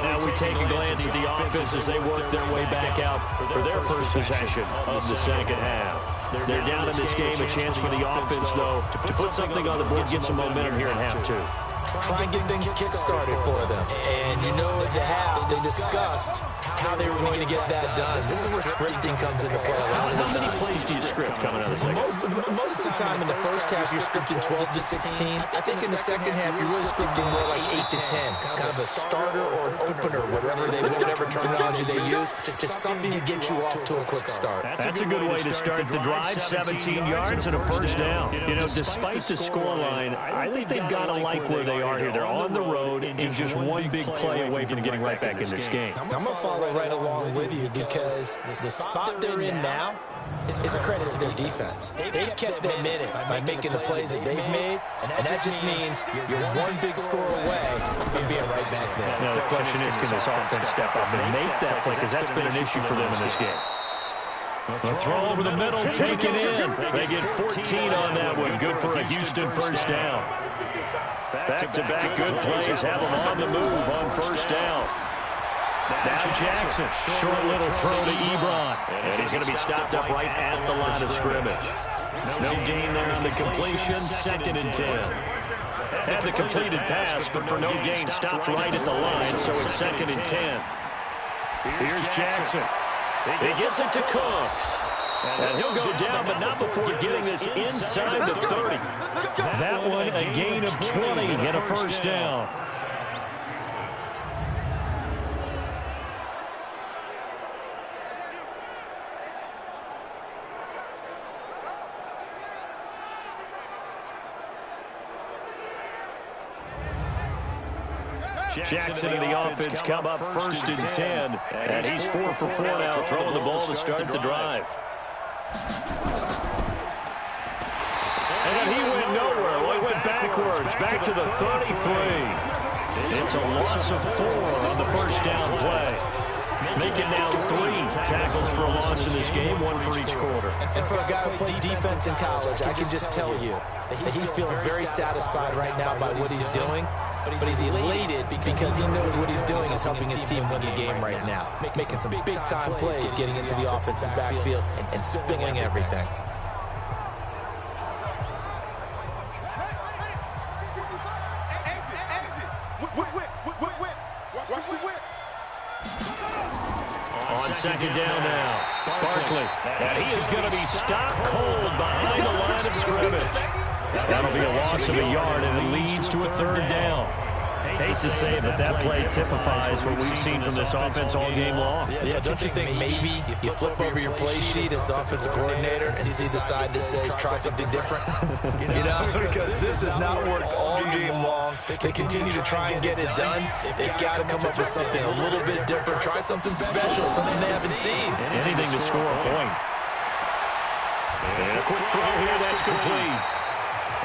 Now we take a glance at the offense as they work their way back out for their first possession of the second half. They're down in this game. A chance for the offense, though, to put something on the board, get some momentum here in half 2. Try and get things kick-started for them. And you know at the half, they discussed how they were going to get that done. This is where scripting comes into play a lot of the time. How many plays do you script coming out of the second? Most of the time in the first half, you're scripting 12 to 16. I think in the second half, you're really scripting more like 8 to 10. Kind of a starter or an opener, whatever terminology they use, just something to get you off to a quick start. That's a good way to start the drive. 17 yards and a first down. You know, despite the scoreline, I think they've got to like where they are here. They're on the road and just one big play away from getting right back in this game. I'm going to follow right along with you because the spot they're in now is a credit to their defense. They've kept their minute by making the plays that they've made, and that just means you're one big score away from being right back there. Now, the question is, can this offense step up and make that play? Because that's been an issue for them in this game. The throw over the middle, taken in. They get 14 on that one. Good for a Houston first down. Back-to-back good plays have them on the move on first down. Now Jackson, short little throw to Ebron. And he's going to be stopped up right at the line of scrimmage. No gain there on the completion, 2nd and 10. Had the completed pass, but for no gain, stopped right at the line, so it's 2nd and 10. Here's Jackson. He gets it to Cooks. And he'll go down, but not before getting this inside the 30. That one, a gain of 20 and a first down. Jackson and the offense come up 1st and 10. And he's 4 for 4 now, throwing the ball to start the drive. And he went nowhere. Well, he went backwards, back to the 33. It's a loss of 4 on the first down play. Making now 3 tackles for a loss in this game, 1 for each quarter. And for a guy who played defense in college, I can just tell you that he's feeling very satisfied right now by what he's doing. But he's elated because he knows what he's doing is helping his team win the game right now. Making some big-time plays, getting into the offensive backfield, and spilling everything. On 2nd down now, Barkley. And he is going to be stopped cold behind the line of scrimmage. That'll be a loss of a yard, and it leads to a 3rd down. Hate to say it, but that play typifies what we've seen from this offense all game long. Yeah, don't you think maybe you flip over your play sheet as the offensive coordinator and see the side that says try something different? You know, because this has not worked all game long. They continue to try and get it done. They've got to come up with something a little bit different. Try something special, something they haven't seen. Anything to score a point. And a quick throw here, that's complete.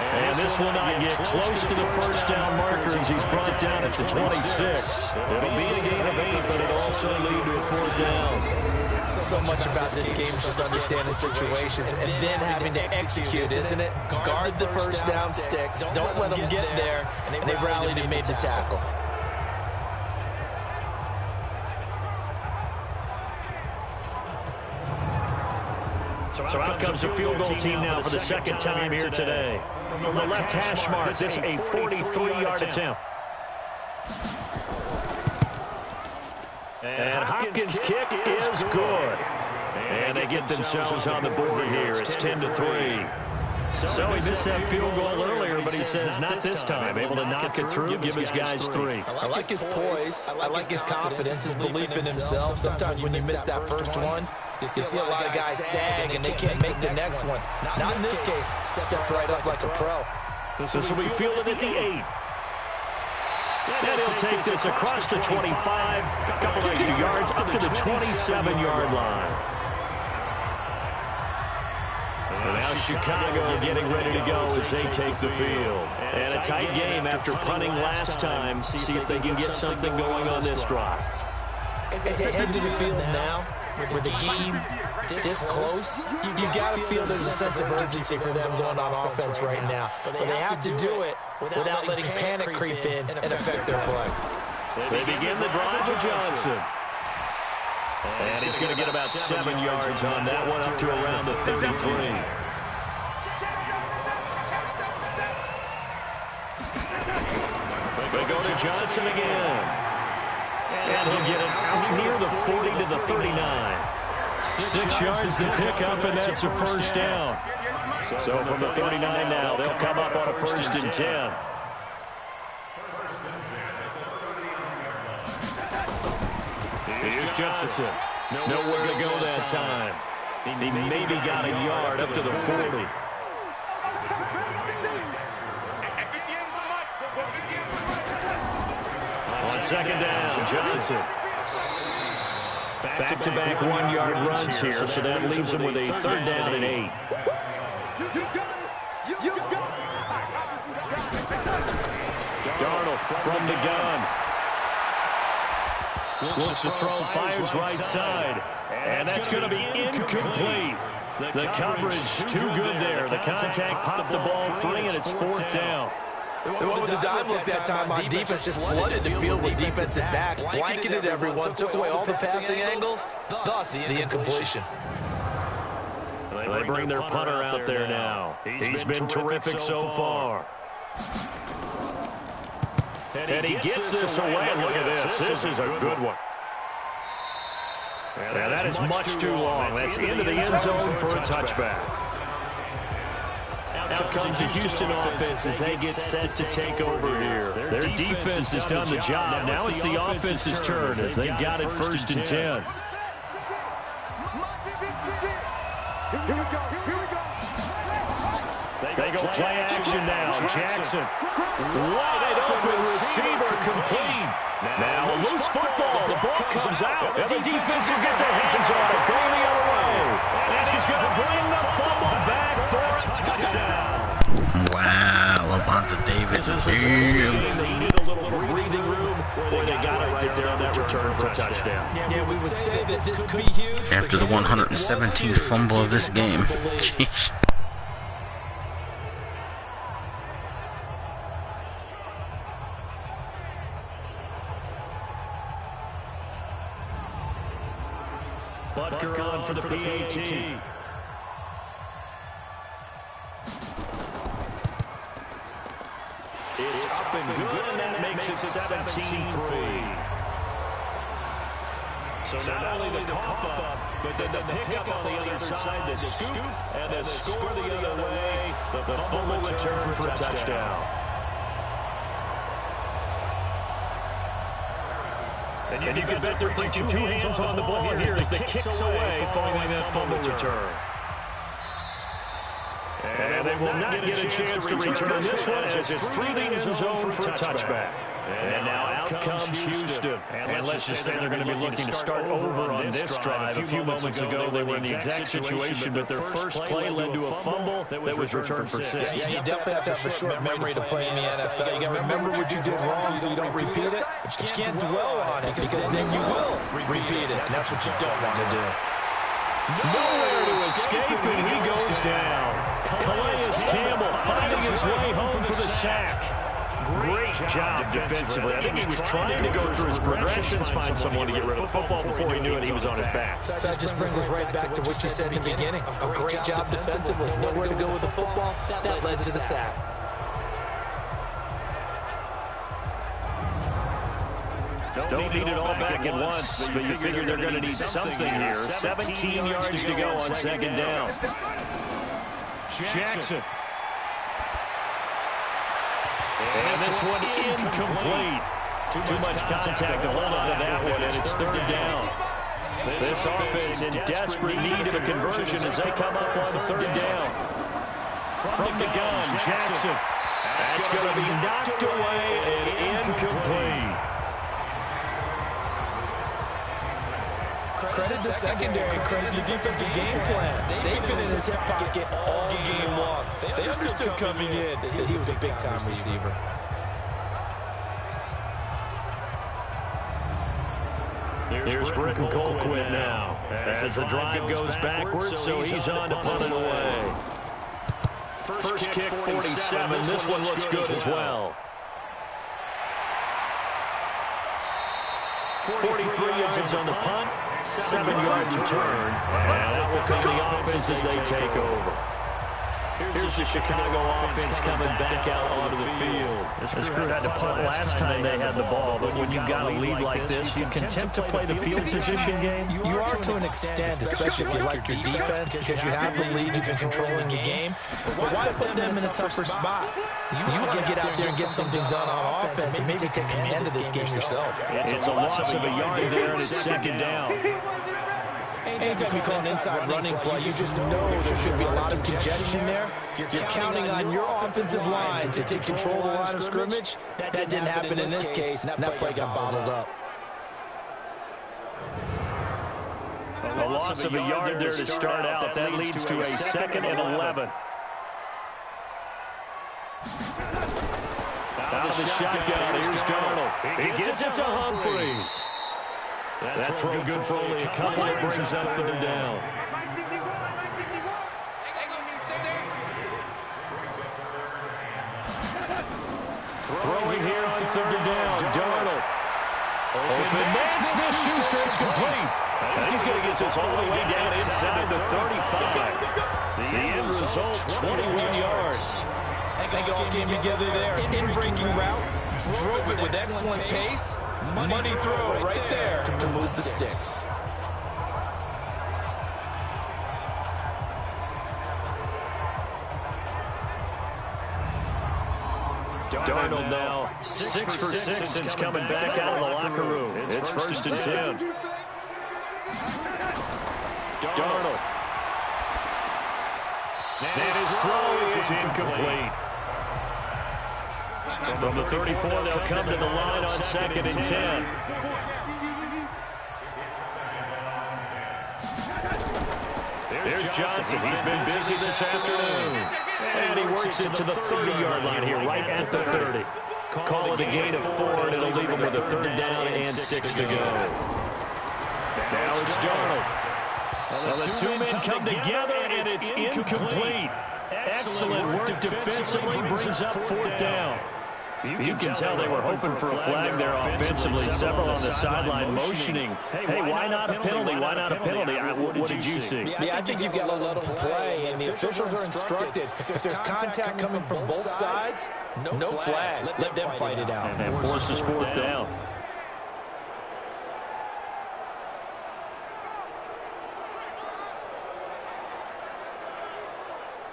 And this will not get close to the first down marker as he's brought down at the 26. It'll be a gain of 8, but it'll also lead to a 4th down. So much about this game is just understanding situations and then having to execute, isn't it? Guard the first down sticks. Don't let them get there. And they rallied and made the tackle. So out comes the field goal team now for the 2nd time here today. From the left hash mark, this a 43-yard attempt. And Hopkins' kick is good. And they get themselves on the board here. It's 10-3. So he missed that field goal earlier, but he says not this time. Able to knock it through, give his guys 3. I like his poise. I like his confidence, his belief in himself. Sometimes when you miss that first one, you see a lot of guys sag and they can't make the next one. Not in this case. Stepped right up like a pro. This will be fielded at the 8. And he'll take this across the 25, a couple extra yards, up to the 27-yard line. And now Chicago getting ready to go as they take the field. And a tight game after punting last time. See if they can get something going on this drive. As they head to the field now, with the game this close, you got to feel there's a sense of urgency for them going on offense right now. But they have to do it without letting panic creep in and affect their play. They begin the drive with Johnson. And he's going to get about 7 yards on that one, up to around the 33. They go to Johnson again. And he'll get it out near the 40 to the 39. 6 yards to pick up, and that's a first down. So from the 39 now, they'll come up on a 1st and 10. Here's Johnson. Nowhere to go that time. He maybe got a yard up to the 40. On 2nd down, Johnson. Back-to-back 1-yard runs here, so that leaves him with a 3rd down and 8. Darnold from the gun. Looks to throw, fires right side. And that's going to be incomplete. The coverage too good there. The contact popped the ball free, and it's 4th down. They went with the dime look that time on defense, just flooded the field with defensive backs, blanketed everyone, took away all the passing angles, thus the incompletion. They bring their punter out there now. He's been terrific so far. And he gets this away. Look at this. This is a good one. And that is much too long. That's into the end zone for a touchback. Out comes the Houston offense as they get set to take over here. Their defense has done the job. Now it's the offense's turn as they've got it 1st and 10. They go play action now. Jackson. Wide open receiver complete. Now a loose football. The ball comes out. And the defense will get their hands on it. Going the other way. And he's going to bring the fumble back for a touchdown. Wow, Lavonte David. They needed a little breathing room. Boy, they got it right there on that return for a touchdown. Yeah, we would say that this could be huge. After the 117th fumble of this game. Jeez. Butker on for the PAT. It's up and good, and that makes it 17-3. So not only the cough up, but then the pickup on the other side, the scoop, and the score the other way. The fumble return for a touchdown. And you can bet they're putting 2 hands on the ball here as the kicks away following that fumble return. And they will not get a chance to return this one as it's through the end zone for a touchback. And now out comes Houston. And let's just say they're going to be looking to start over on this drive. A few moments ago, they were in the exact situation, but their first play led to a fumble that was returned for 6. Yeah, you definitely have to have a short memory to play in the NFL. You got to remember what you did wrong so you don't repeat it. But you can't dwell on it because then you will repeat it. And that's what you don't want to do. Nowhere to escape, and he goes down. Calais Campbell finding his way home for the sack. Great job defensively. I think he was trying to go through his progressions, find someone to get rid of the football. Before he knew it, he was on his back. So that just brings us right back to what you said in the beginning. A great job defensively. Nowhere to go with the football. That led to the sack. Don't need it all back at once, but you figure they're going to need something here. 17 yards to go on 2nd down. Jackson. And this one incomplete. Too much contact to hold on to that one, and it's third down. This offense in desperate need of a conversion as they come up on third down. From the gun, Jackson. That's going to be knocked away and incomplete. Credit the secondary, credit the defensive game plan. They've been in his hip pocket all game long. They understood coming in that he was a big-time receiver. Here's Britton Colquitt now. As the drive goes backwards, so he's on to punt it away. First kick, 47. This one looks good as well. 43 yards on the punt, 7-yard return. And that will come the offense as they take over. Here's the Chicago offense coming back out onto the field. This crew had to punt last time they had the ball, but when you've got a lead like this, you can attempt to play the field position game. You are to an extent, especially if you like your defense, because you have the lead, you've been controlling the game. But why put them in a tougher spot? You want to get out there and get something done on offense and maybe take command of this game yourself. It's a loss of a yard there, and it's second down. Anytime you call an inside running play, you just know there should be a lot of congestion there. You're counting on your offensive line to take control of the line of scrimmage. That didn't happen in this case, and that play got bottled up. A loss of a yard there to start out. That leads to a 2nd and 11. Out of the shotgun, here's Darnold. He gets it to Humphries. That throw good for only a couple. It brings up third down. Throwing here on third down, Darnold. Open man, Smith-Schuster is complete. He's going to get this all the way down inside the 35. The end result, 21 yards. They all came together there. In-breaking route, drove it with excellent pace. Money throw right there to move the sticks. Darnold now 6 for 6 since coming back out of the locker room. It's 1st and 10. Darnold. And his throw is incomplete. From the 34, they'll come to the line on 2nd and 10. There's Johnson. He's been busy this afternoon. And he works it to the 30-yard line here, right at the 30. Call it a gain of 4, and it'll leave him with a 3rd down and 6 to go. Now it's Darnold. Well, the two men come together, and it's incomplete. Excellent work defensively, brings up 4th down. You can tell they were hoping for a flag there offensively. Several on the sideline motioning. Hey, why not a penalty? Why not a penalty? What did you see? Yeah, I think you've got to let them play, and the officials are instructed. If there's contact coming from both sides, no flag. Let them fight it out. And forces 4th down.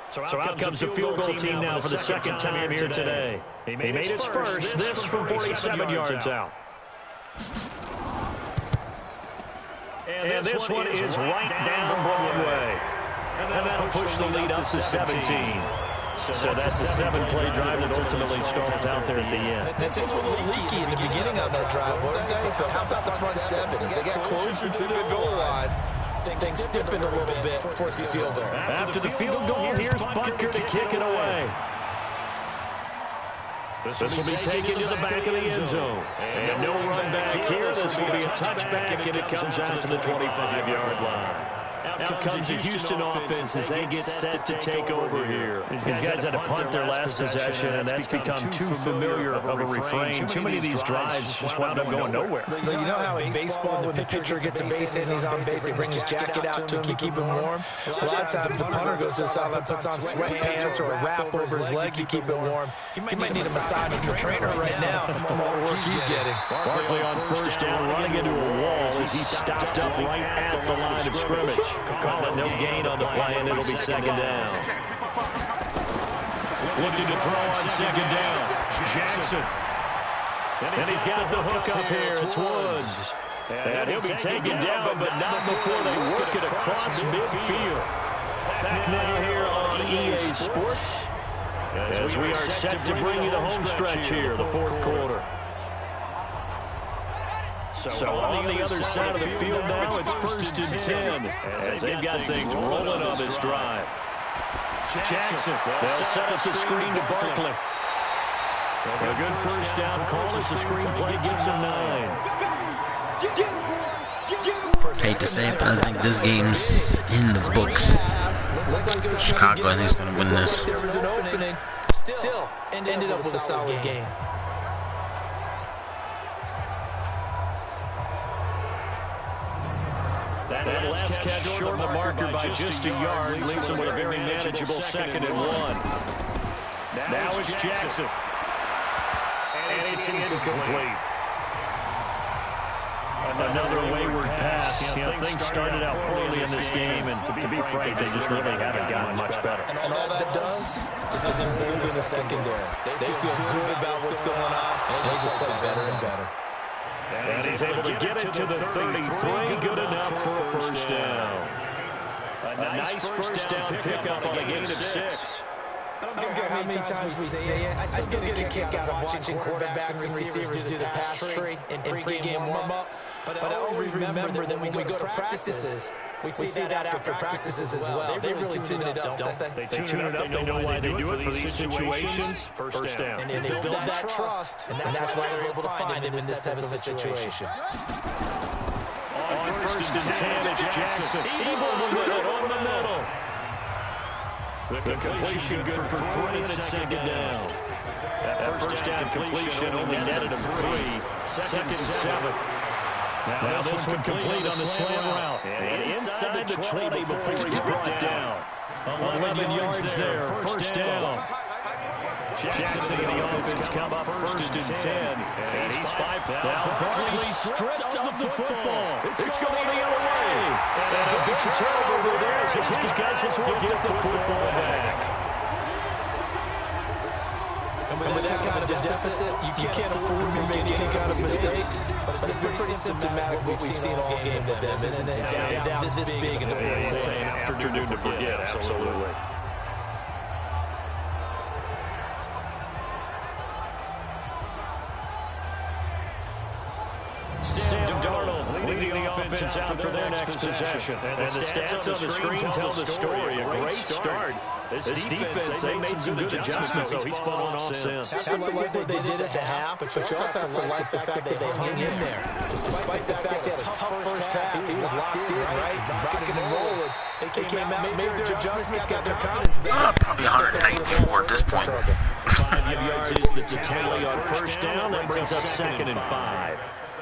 So out comes the field goal team now for the 2nd time here today. He made his first. This from 47 yards out. And this one is right down Broadway. And that'll push the lead up to 17. So that's the 7-play drive that ultimately starts out there at the end. Things were a little leaky in the beginning on that drive, weren't they? But how about the front 7? As they got closer to the goal line, things stiffened a little bit towards the field goal. After the field goal, here's Butker to kick it away. This will be taken to the back of the end zone. And no run back here. This will be a touchback, and it comes out to the 25-yard line. Out comes the Houston offense as they get set to take over here. These guys had to punt their last possession, and that's become too familiar of a refrain. Too many of these drives just wound up going nowhere. You know how in baseball, when the pitcher gets a base and he's on base, they bring his jacket out to him to keep him warm? A lot of times the punter goes to the sideline, puts on sweatpants or a wrap over his leg to keep him warm. He might need a massage from the trainer right now from all the work he's getting. Barkley on 1st down, running into a wall as he stopped up right at the line of scrimmage. Call it no gain on the play, and it'll be 2nd down. looking to throw on second down. Jackson. And he's got the hook up here. It's Woods. And he'll be taken down, but not before they work it across midfield. Back now here on EA Sports, as we are set to bring you the home stretch here, the fourth quarter. So on the other side of the field now, it's 1st and 10, as they've got things rolling on this drive. Jackson, they'll set up the screen to Barkley. A good first down call as the screenplay gets a 9. Hate to say it, but I think this game's in the books. Chicago, I think, is going to win this. There was an opening. Still ended up with a solid game. That last catch short of the marker by just a yard leaves them with a very manageable 2nd and 1. Now it's Jackson. And it's incomplete. Another wayward pass. You know, things started out poorly in this game, and to be frank, they just really haven't gotten much better. And all that does is embolden the secondary. They feel good about what's going on, and they just play better and better. And he's able to get it to the 33. Good enough for a first down. A nice first down pickup on a gain of 6. I don't care how many times we say it, I still get a kick out of watching quarterbacks and receivers do the pass tree in pregame warm-up. But I always remember that when we go to practices, we see that after practices as well. They really tune it up, don't they? They tune it up. They know why they do it for these situations. First down. And they build that trust, and that's why they're able to find him in this type of a situation. On 1st and 10, it's Jackson. Able to get it on the middle. The completion good for 3, and it's 2nd down. That first down completion only netted him 3. 2nd and 7. Now this one complete on the slant route. And inside the 20 before he's brought down. 11 yards there, first down. Jackson and the offense come up 1st and 10. And he's 5 now. Now Barkley stripped of the football. It's going the other way. And a big turnover there as his guys will get the football back. And with that kind of deficit, you can't afford to make any kind of mistakes. But it's pretty symptomatic what we've seen all game with them, isn't it? Down this big in the fourth quarter. An afternoon to forget, absolutely. Sam Darnold leading the offense out for their next possession. And the stats on the screen tell the story. A great start. This defense, they made some good adjustments, so he's fun on offense. You have to like what they did at the half, but you also have to like the fact that they hung in there. Despite the fact they had a tough first half, he was locked in, right? Rocking and rolling. They came out, made their adjustments, got their confidence back. Probably 194 at this point. 5 yards is the tally on first down. That brings up 2nd and 5.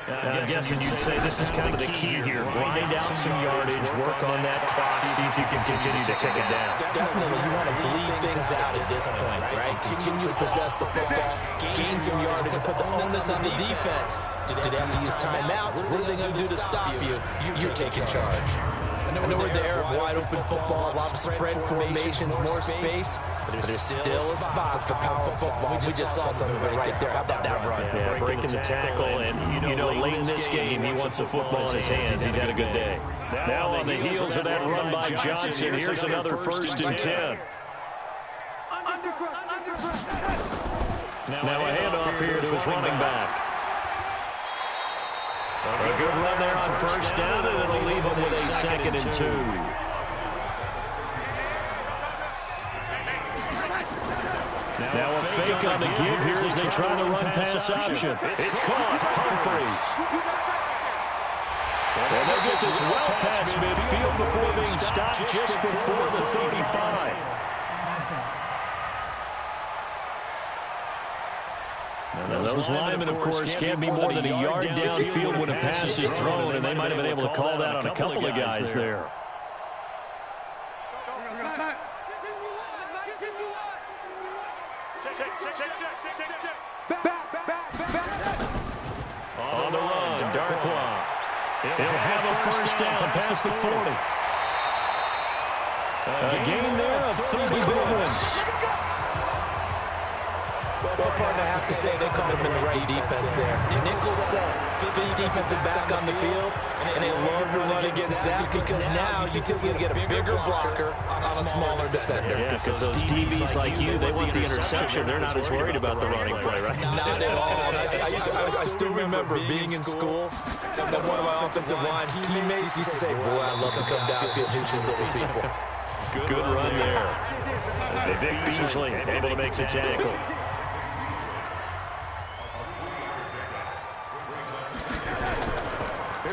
I'm guessing you'd say this is kind of the key here. Grind out some yardage, work on that clock, see if you can continue to take it down. Definitely, you want to bleed things out at this point, right? Continue to possess the football, gain some yardage, and put the onus on the defense. Do they have to use timeouts? What are they going to do to stop you? You're taking charge. I know we're there, wide open football, a lot of spread formations, more space, but there's still a spot for power football. We just saw some of it right there. How about that run? Yeah, breaking the tackle, and you know, late in this game, he wants the football in his hands. He's had a good day. Now on the heels of that run by Johnson, here's another 1st and 10. Now a handoff here to his running back. A good run there on first down, and it'll leave him with a 2nd and 2. Now a fake on the give here as they try to run pass option. It's caught. Humphreys. And they'll get this well past midfield before being stopped just before the 35. Now those linemen, of course, can't be more than a yard downfield when a pass is thrown, and they might have been able to call that on a couple of guys there. On the run, Darkwa. He'll have a first down past the 40. A gain there of 30 yards. Well, partner, I have to say they caught him in the right defense there. Nickel set, 50 defensive back on the field, and they love to run against that because now you typically get a bigger blocker on a smaller defender. Yeah, because those DBs like you, they want the interception. They're not as worried about the running play, right? Not at all. I still remember being in school, and one of my offensive line teammates used to say, boy, I love to come downfield and shoot little people. Good run there. Vic Beasley able to make the tackle.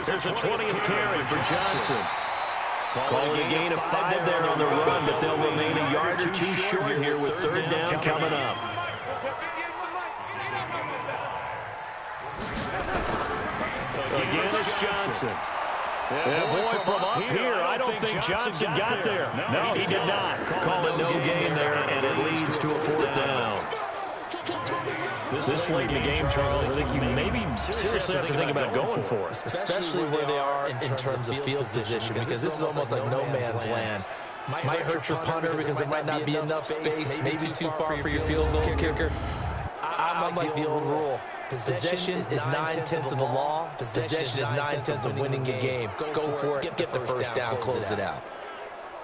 There's a 20th carry for Johnson. Calling a gain of 5 there on the run, but they'll remain a yard or two short here with third down coming up. Again, it's Johnson. Yeah, boy, from up here, I don't think Johnson got there. No, he did not. Call it no gain there, and it leads to a 4th down. This late in the game, Charles, I think you maybe seriously have to think about going for it. Especially where they are in terms of field position, because this is almost like no man's land. Might hurt your punter because there might not be enough space, maybe too far for your field goal kicker. I'm like the old rule. Possession is 9/10 of the law. Possession is 9/10 of winning the game. Go for it, get the first down, close it out.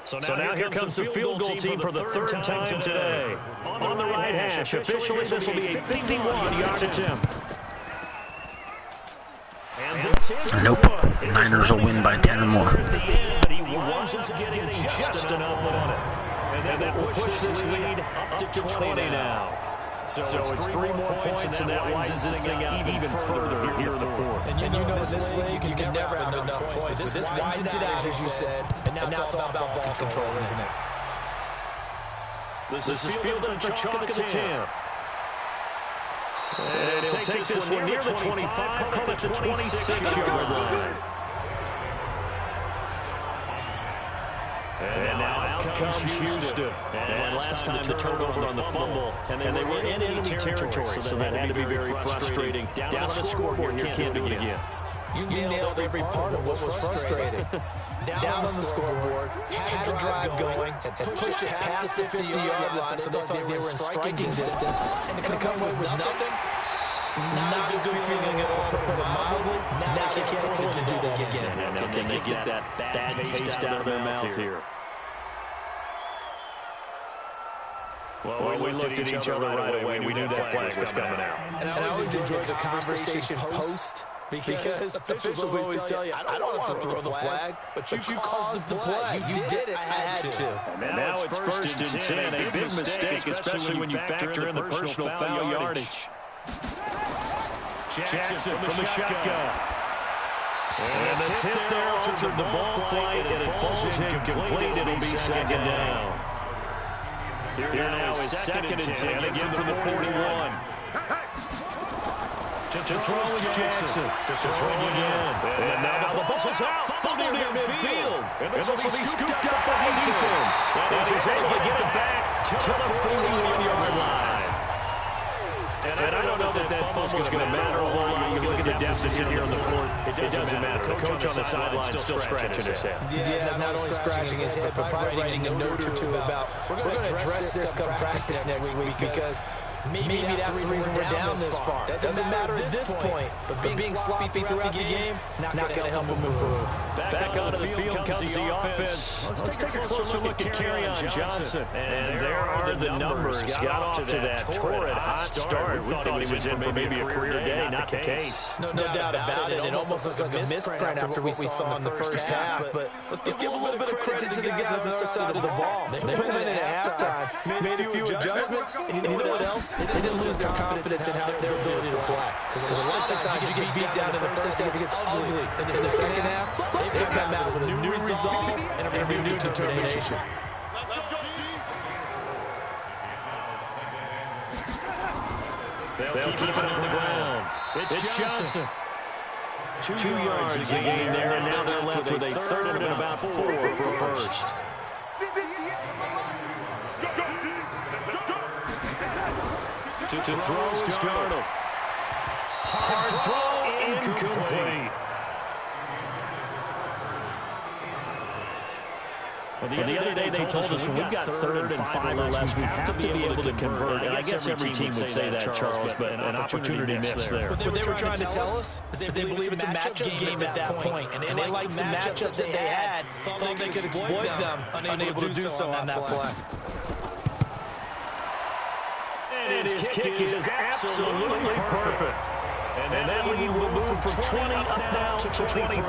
So now here comes the field goal team for the third time today. On the right hash, officially this will be a 51-yard attempt. Nope. Niners will win by 10 or more. But he winds up getting just enough on it. And that will push this lead up to 20 now. So it's 3 more points, and that widens this thing out even further here in the 4th. And you know in this league, you can never have enough points. But this widens it out, as you said, and now it's all about ball control, isn't it? This is fielded at the chalk of the 10. And he'll take this one near the 25, call it the 26-yard line. And now out comes Houston. And last time the turnover on the fumble, and they were in enemy territory, so that had to be very frustrating. Down on the scoreboard here, can't do it again. You nailed every part of what was frustrating. Down on the scoreboard, had to drive going, and pushed it past the 50-yard line, so they were in striking distance, and to come away with nothing. Not a good feeling at all, to put it mildly. Now they can't afford to do that again. Now can they get that bad taste out of their mouth here? Well, we looked at each other right away. We knew that flag was coming out. And I always enjoyed the conversation post, because officials always tell you, I don't want to throw the flag, but you caused the play. You did it. I had to. And now it's first and 10. A big mistake, especially when you factor in the personal foul yardage. Jackson from the shotgun. And the tip there altered the ball flight, and it falls incomplete. It'll be second down. Here now is second and 10, again for the 41. To throw is Jackson. To throw again. And now the ball's out. Fumbled near midfield. And this will be scooped up by defense. And he's able to get it back to the 41-yard line. And I don't know that fumble's going to matter a whole lot. You look at the deficit here on the court, it doesn't matter. The coach on the sideline still scratching his head. Yeah, not only scratching his head, but probably writing a note or two about, we're going to address this come practice next week because maybe that's the reason we're down this far. Doesn't matter at this point, but being sloppy throughout the game, not going to help him move. Back onto the field comes the offense. Let's take a closer look at Kerryon Johnson. And there are the numbers. Got off to that torrid hot start. We thought he was in for maybe a career day. Not the case. No doubt about it. It almost looks like a misprint after what we saw in the first half. But let's give a little bit of credit to the guys on the other side of the ball. They went in at halftime, made a few adjustments, and you know what else? They didn't lose their confidence in how their ability to play. Because a lot of times you get beat down in the first half, it gets ugly. In the second half, they come out with a new resolve and a renewed determination. They'll keep it on the ground. It's Johnson. 2 yards to gain there, and now they're left with a third and about 4 for a first. To throw is Darnold. Hard throw, incomplete. Well, the other day they told us when we've got 3rd and 5 or less, we have to be able to convert. And I guess every team would say that, Charles, but an opportunity missed there. What they were trying to tell us is they believe it's a matchup game at that point. And they liked the matchups that they had, thought they could exploit them, unable to do so on that play. And his kick is absolutely perfect. And that lead will move from 20 up now to 23.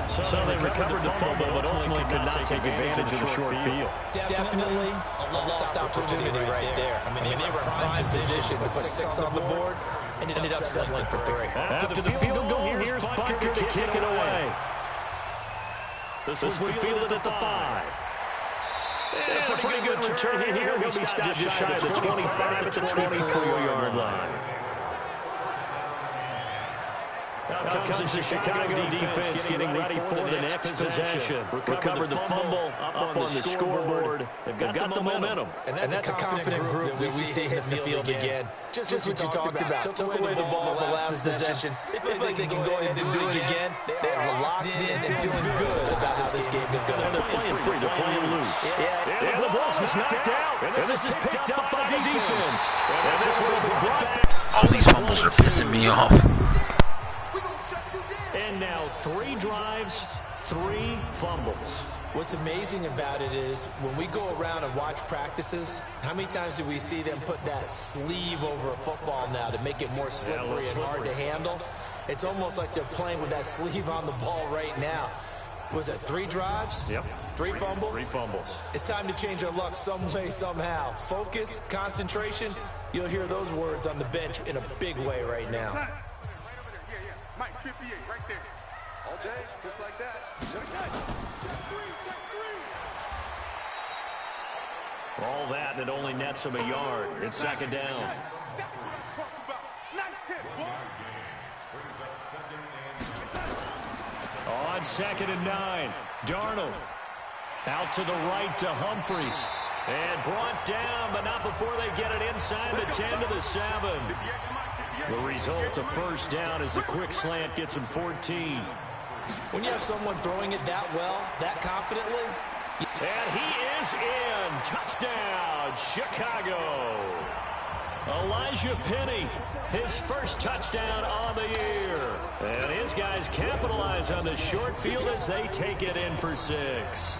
So they recovered the fumble, but ultimately could not take advantage of the short field. Definitely a lost opportunity right there. I mean, they were in prime position with 6 on the board, ended up settling for 3. After the field goal, here's Butker to kick it away. This was fielded at the 5. And a pretty good return here. He'll be stopped just shy of the 25 at the 24-yard line. Now comes the Chicago defense getting ready for the next possession. Recovered the fumble up on the scoreboard. They've got the momentum. And that's a confident group that we see hitting the field again. Just what you talked about. Took away the ball the last possession. They feel like they can go ahead and do it again. They are locked in and feeling good about how this game is going. They're playing free. They're playing loose. And the ball's knocked out. And this is picked up by the defense. And this will be brought back. All these fumbles are pissing me off. And now 3 drives, 3 fumbles. What's amazing about it is when we go around and watch practices, how many times do we see them put that sleeve over a football now to make it more slippery and hard to handle? It's almost like they're playing with that sleeve on the ball right now. Was it 3 drives? Yep. 3 fumbles? 3 fumbles. It's time to change our luck some way, somehow. Focus, concentration, you'll hear those words on the bench in a big way right now. Mike, 58, right there. All day, just like that. Check that. Check 3, check 3. All that, and it only nets him a yard. It's 2nd down. That's what I'm talking about. Nice hit, boy. On 2nd and 9, Darnold. Out to the right to Humphries. And brought down, but not before they get it inside the 10 to the 7. The result, a 1st down, as the quick slant gets him 14. When you have someone throwing it that well, that confidently. And he is in. Touchdown, Chicago. Elijah Penny, his 1st touchdown on the year. And his guys capitalize on the short field as they take it in for 6.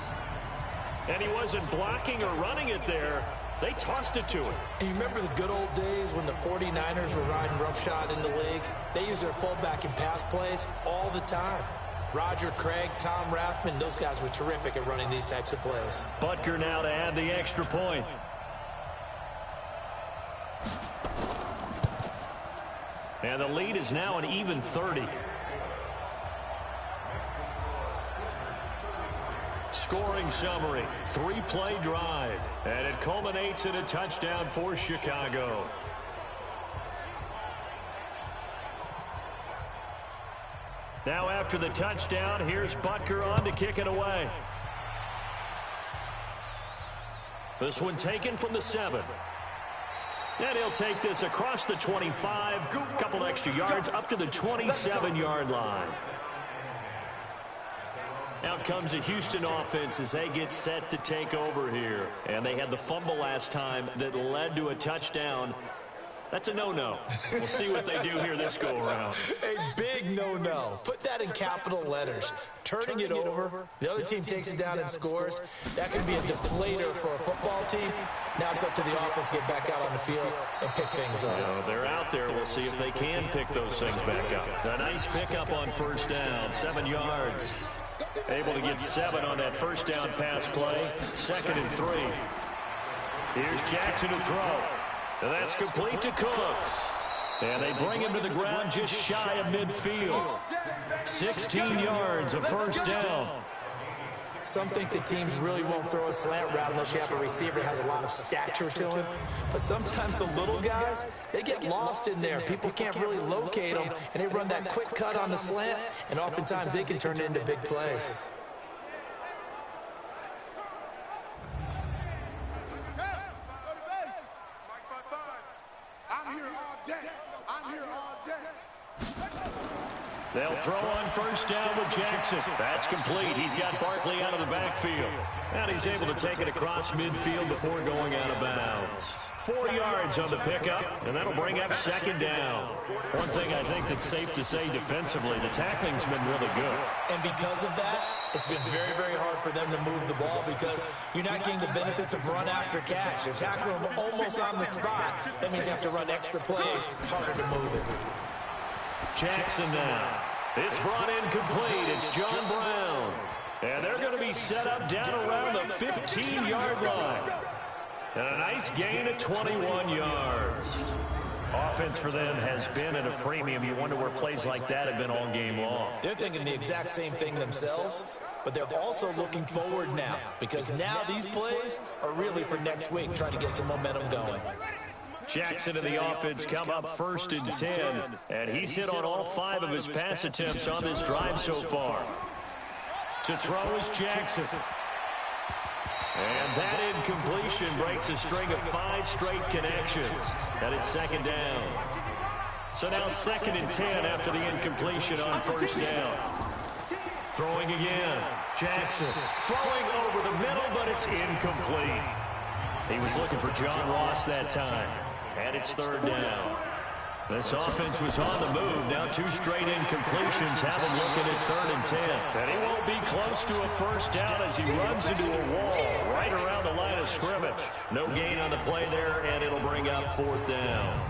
And he wasn't blocking or running it there. They tossed it to him. And you remember the good old days when the 49ers were riding roughshod in the league? They used their fullback in pass plays all the time. Roger Craig, Tom Rathman, those guys were terrific at running these types of plays. Butker now to add the extra point. And the lead is now an even 30. Scoring summary, 3-play drive, and it culminates in a touchdown for Chicago. Now after the touchdown, here's Butker on to kick it away. This one taken from the 7. And he'll take this across the 25, a couple extra yards up to the 27-yard line. Out comes the Houston offense as they get set to take over here. And they had the fumble last time that led to a touchdown. That's a no-no. We'll see what they do here this go-around. A big no-no. Put that in capital letters. Turning it over, the other team takes it down and scores. That can be a deflator for a football team. Now it's up to the offense to get back out on the field and pick things up. So they're out there. We'll see if they can pick those things back up. A nice pickup on 1st down, 7 yards. Able to get 7 on that 1st down pass play. 2nd and 3. Here's Jackson to throw. And that's complete to Cooks. And they bring him to the ground just shy of midfield. 16 yards, a 1st down. Some think the teams really won't throw a slant route unless you have a receiver that has a lot of stature to him. But sometimes the little guys, they get lost in there. People can't really locate them, and they run that quick cut on the slant, and oftentimes they can turn it into big plays. I'm here all day. I'm here all day. They'll throw on first down with Jackson. That's complete. He's got Barkley out of the backfield. And he's able to take it across midfield before going out of bounds. 4 yards on the pickup, and that'll bring up second down. One thing I think that's safe to say defensively, the tackling's been really good. And because of that, it's been very, very hard for them to move the ball because you're not getting the benefits of run after catch. You're tackling them almost on the spot. That means you have to run extra plays, harder to move it. Jackson now. It's brought in complete. It's John Brown. And they're going to be set up down around the 15-yard line. And a nice gain of 21 yards. Offense for them has been at a premium. You wonder where plays like that have been all game long. They're thinking the exact same thing themselves, but they're also looking forward now because now these plays are really for next week, trying to get some momentum going. Jackson and the offense come up 1st and 10, and he's hit on all 5 of his pass attempts on this drive so far. To throw is Jackson. And that incompletion breaks a string of 5 straight connections. And it's second down. So now 2nd and 10 after the incompletion on first down. Throwing again. Jackson throwing over the middle, but it's incomplete. He was looking for John Ross that time. And it's 3rd down. This offense was on the move. Now 2 straight incompletions have him looking at 3rd and 10. And he won't be close to a first down as he runs into a wall right around the line of scrimmage. No gain on the play there, and it'll bring up 4th down.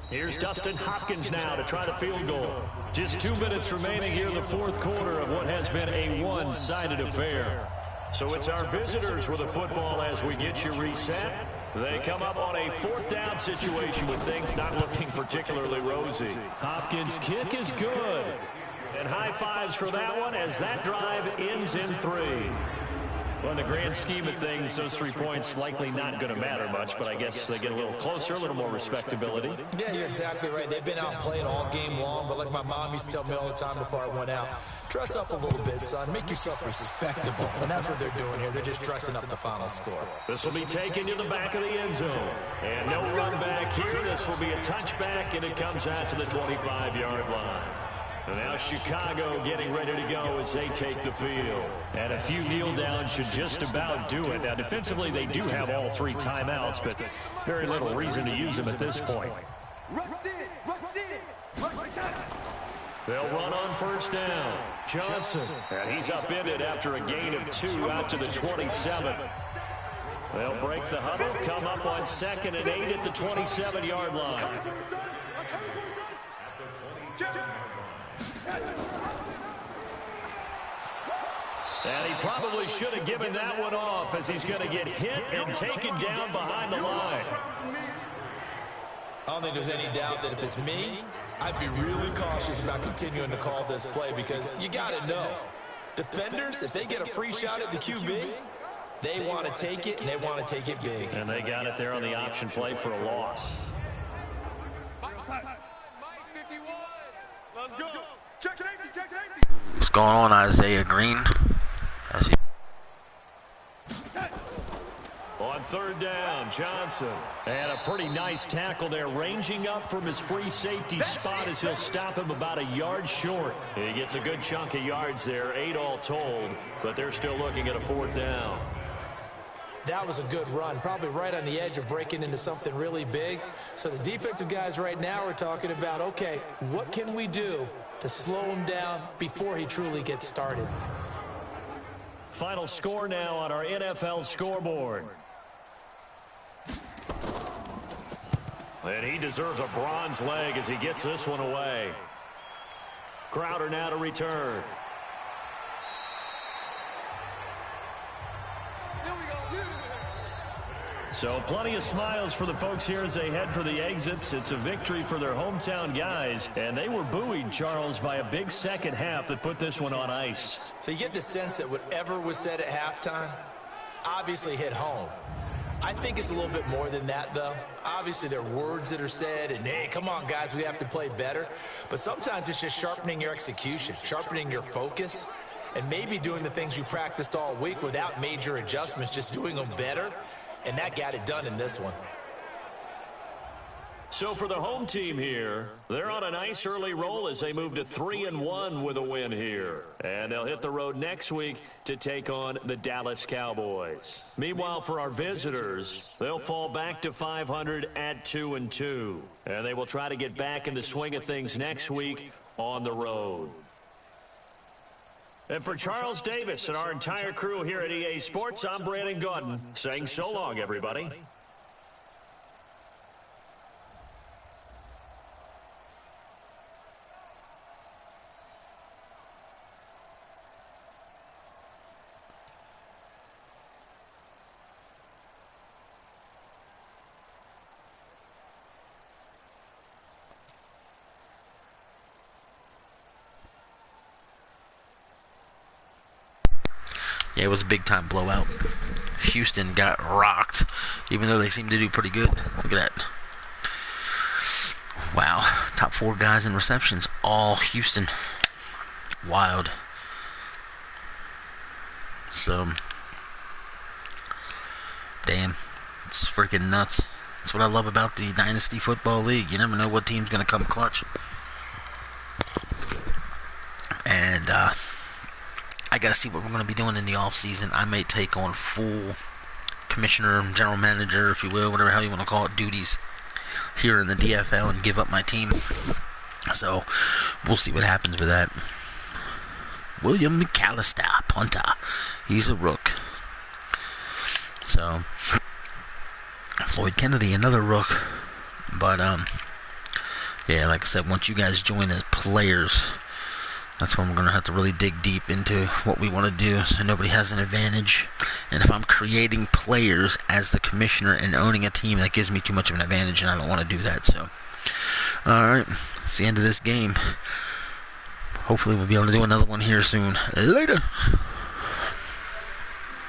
Here's Dustin Hopkins now to try the field goal. Just 2 minutes remaining here in the 4th quarter of what has been a one-sided affair. So it's our visitors with the football as we get you reset. They come up on a 4th down situation with things not looking particularly rosy. Hopkins' kick is good. And high fives for that one as that drive ends in 3. Well, in the grand scheme of things, those 3 points likely not going to matter much, but I guess they get a little closer, a little more respectability. Yeah, you're exactly right. They've been out playing all game long, but like my mom used to tell me all the time before I went out, dress up a little bit, son. Make yourself respectable. And that's what they're doing here. They're just dressing up the final score. This will be taken to the back of the end zone. And no run back here. This will be a touchback, and it comes out to the 25-yard line. And now Chicago getting ready to go as they take the field. And a few kneel downs should just about do it. Now, defensively, they do have all 3 timeouts, but very little reason to use them at this point. They'll run on first down. Johnson. And he's upended after a gain of 2 out to the 27. They'll break the huddle, come up on 2nd and 8 at the 27-yard line. And he probably should have given that one off as he's going to get hit and taken down behind the line. I don't think there's any doubt that if it's me, I'd be really cautious about continuing to call this play because you got to know, defenders, if they get a free shot at the QB, they want to take it, and they want to take it big. And they got it there on the option play for a loss. Let's go. Check safety, check safety. What's going on, Isaiah Green? On 3rd down, Johnson. And a pretty nice tackle there, ranging up from his free safety spot as he'll stop him about a yard short. He gets a good chunk of yards there, 8 all told, but they're still looking at a 4th down. That was a good run, probably right on the edge of breaking into something really big. So the defensive guys right now are talking about, okay, what can we do to slow him down before he truly gets started? Final score now on our NFL scoreboard. And he deserves a bronze leg as he gets this one away. Crowder now to return. So plenty of smiles for the folks here as they head for the exits. It's a victory for their hometown guys. And they were buoyed, Charles, by a big second half that put this one on ice. So you get the sense that whatever was said at halftime obviously hit home. I think it's a little bit more than that, though. Obviously, there are words that are said, and, hey, come on, guys, we have to play better. But sometimes it's just sharpening your execution, sharpening your focus. and maybe doing the things you practiced all week without major adjustments, just doing them better, and that got it done in this one. So for the home team here, they're on a nice early roll as they move to 3-1 with a win here. And they'll hit the road next week to take on the Dallas Cowboys. Meanwhile, for our visitors, they'll fall back to 500 at 2-2. And they will try to get back in the swing of things next week on the road. And for Charles Davis and our entire crew here at EA Sports, I'm Brandon Gaudin saying so long, everybody. Yeah, it was a big-time blowout. Houston got rocked, even though they seemed to do pretty good. Look at that. Wow. Top 4 guys in receptions. All Houston. Wild. So, damn. It's freaking nuts. That's what I love about the Dynasty Football League. You never know what team's going to come clutch. And, I got to see what we're going to be doing in the offseason. I may take on full commissioner, general manager, if you will, whatever hell you want to call it, duties here in the DFL and give up my team. So, we'll see what happens with that. William McAllister, punter. He's a rook. So, Floyd Kennedy, another rook. But, yeah, like I said, once you guys join as players, that's when we're going to have to really dig deep into what we want to do so nobody has an advantage. And if I'm creating players as the commissioner and owning a team, that gives me too much of an advantage, and I don't want to do that. So, alright, it's the end of this game. Hopefully we'll be able to do another one here soon. Later.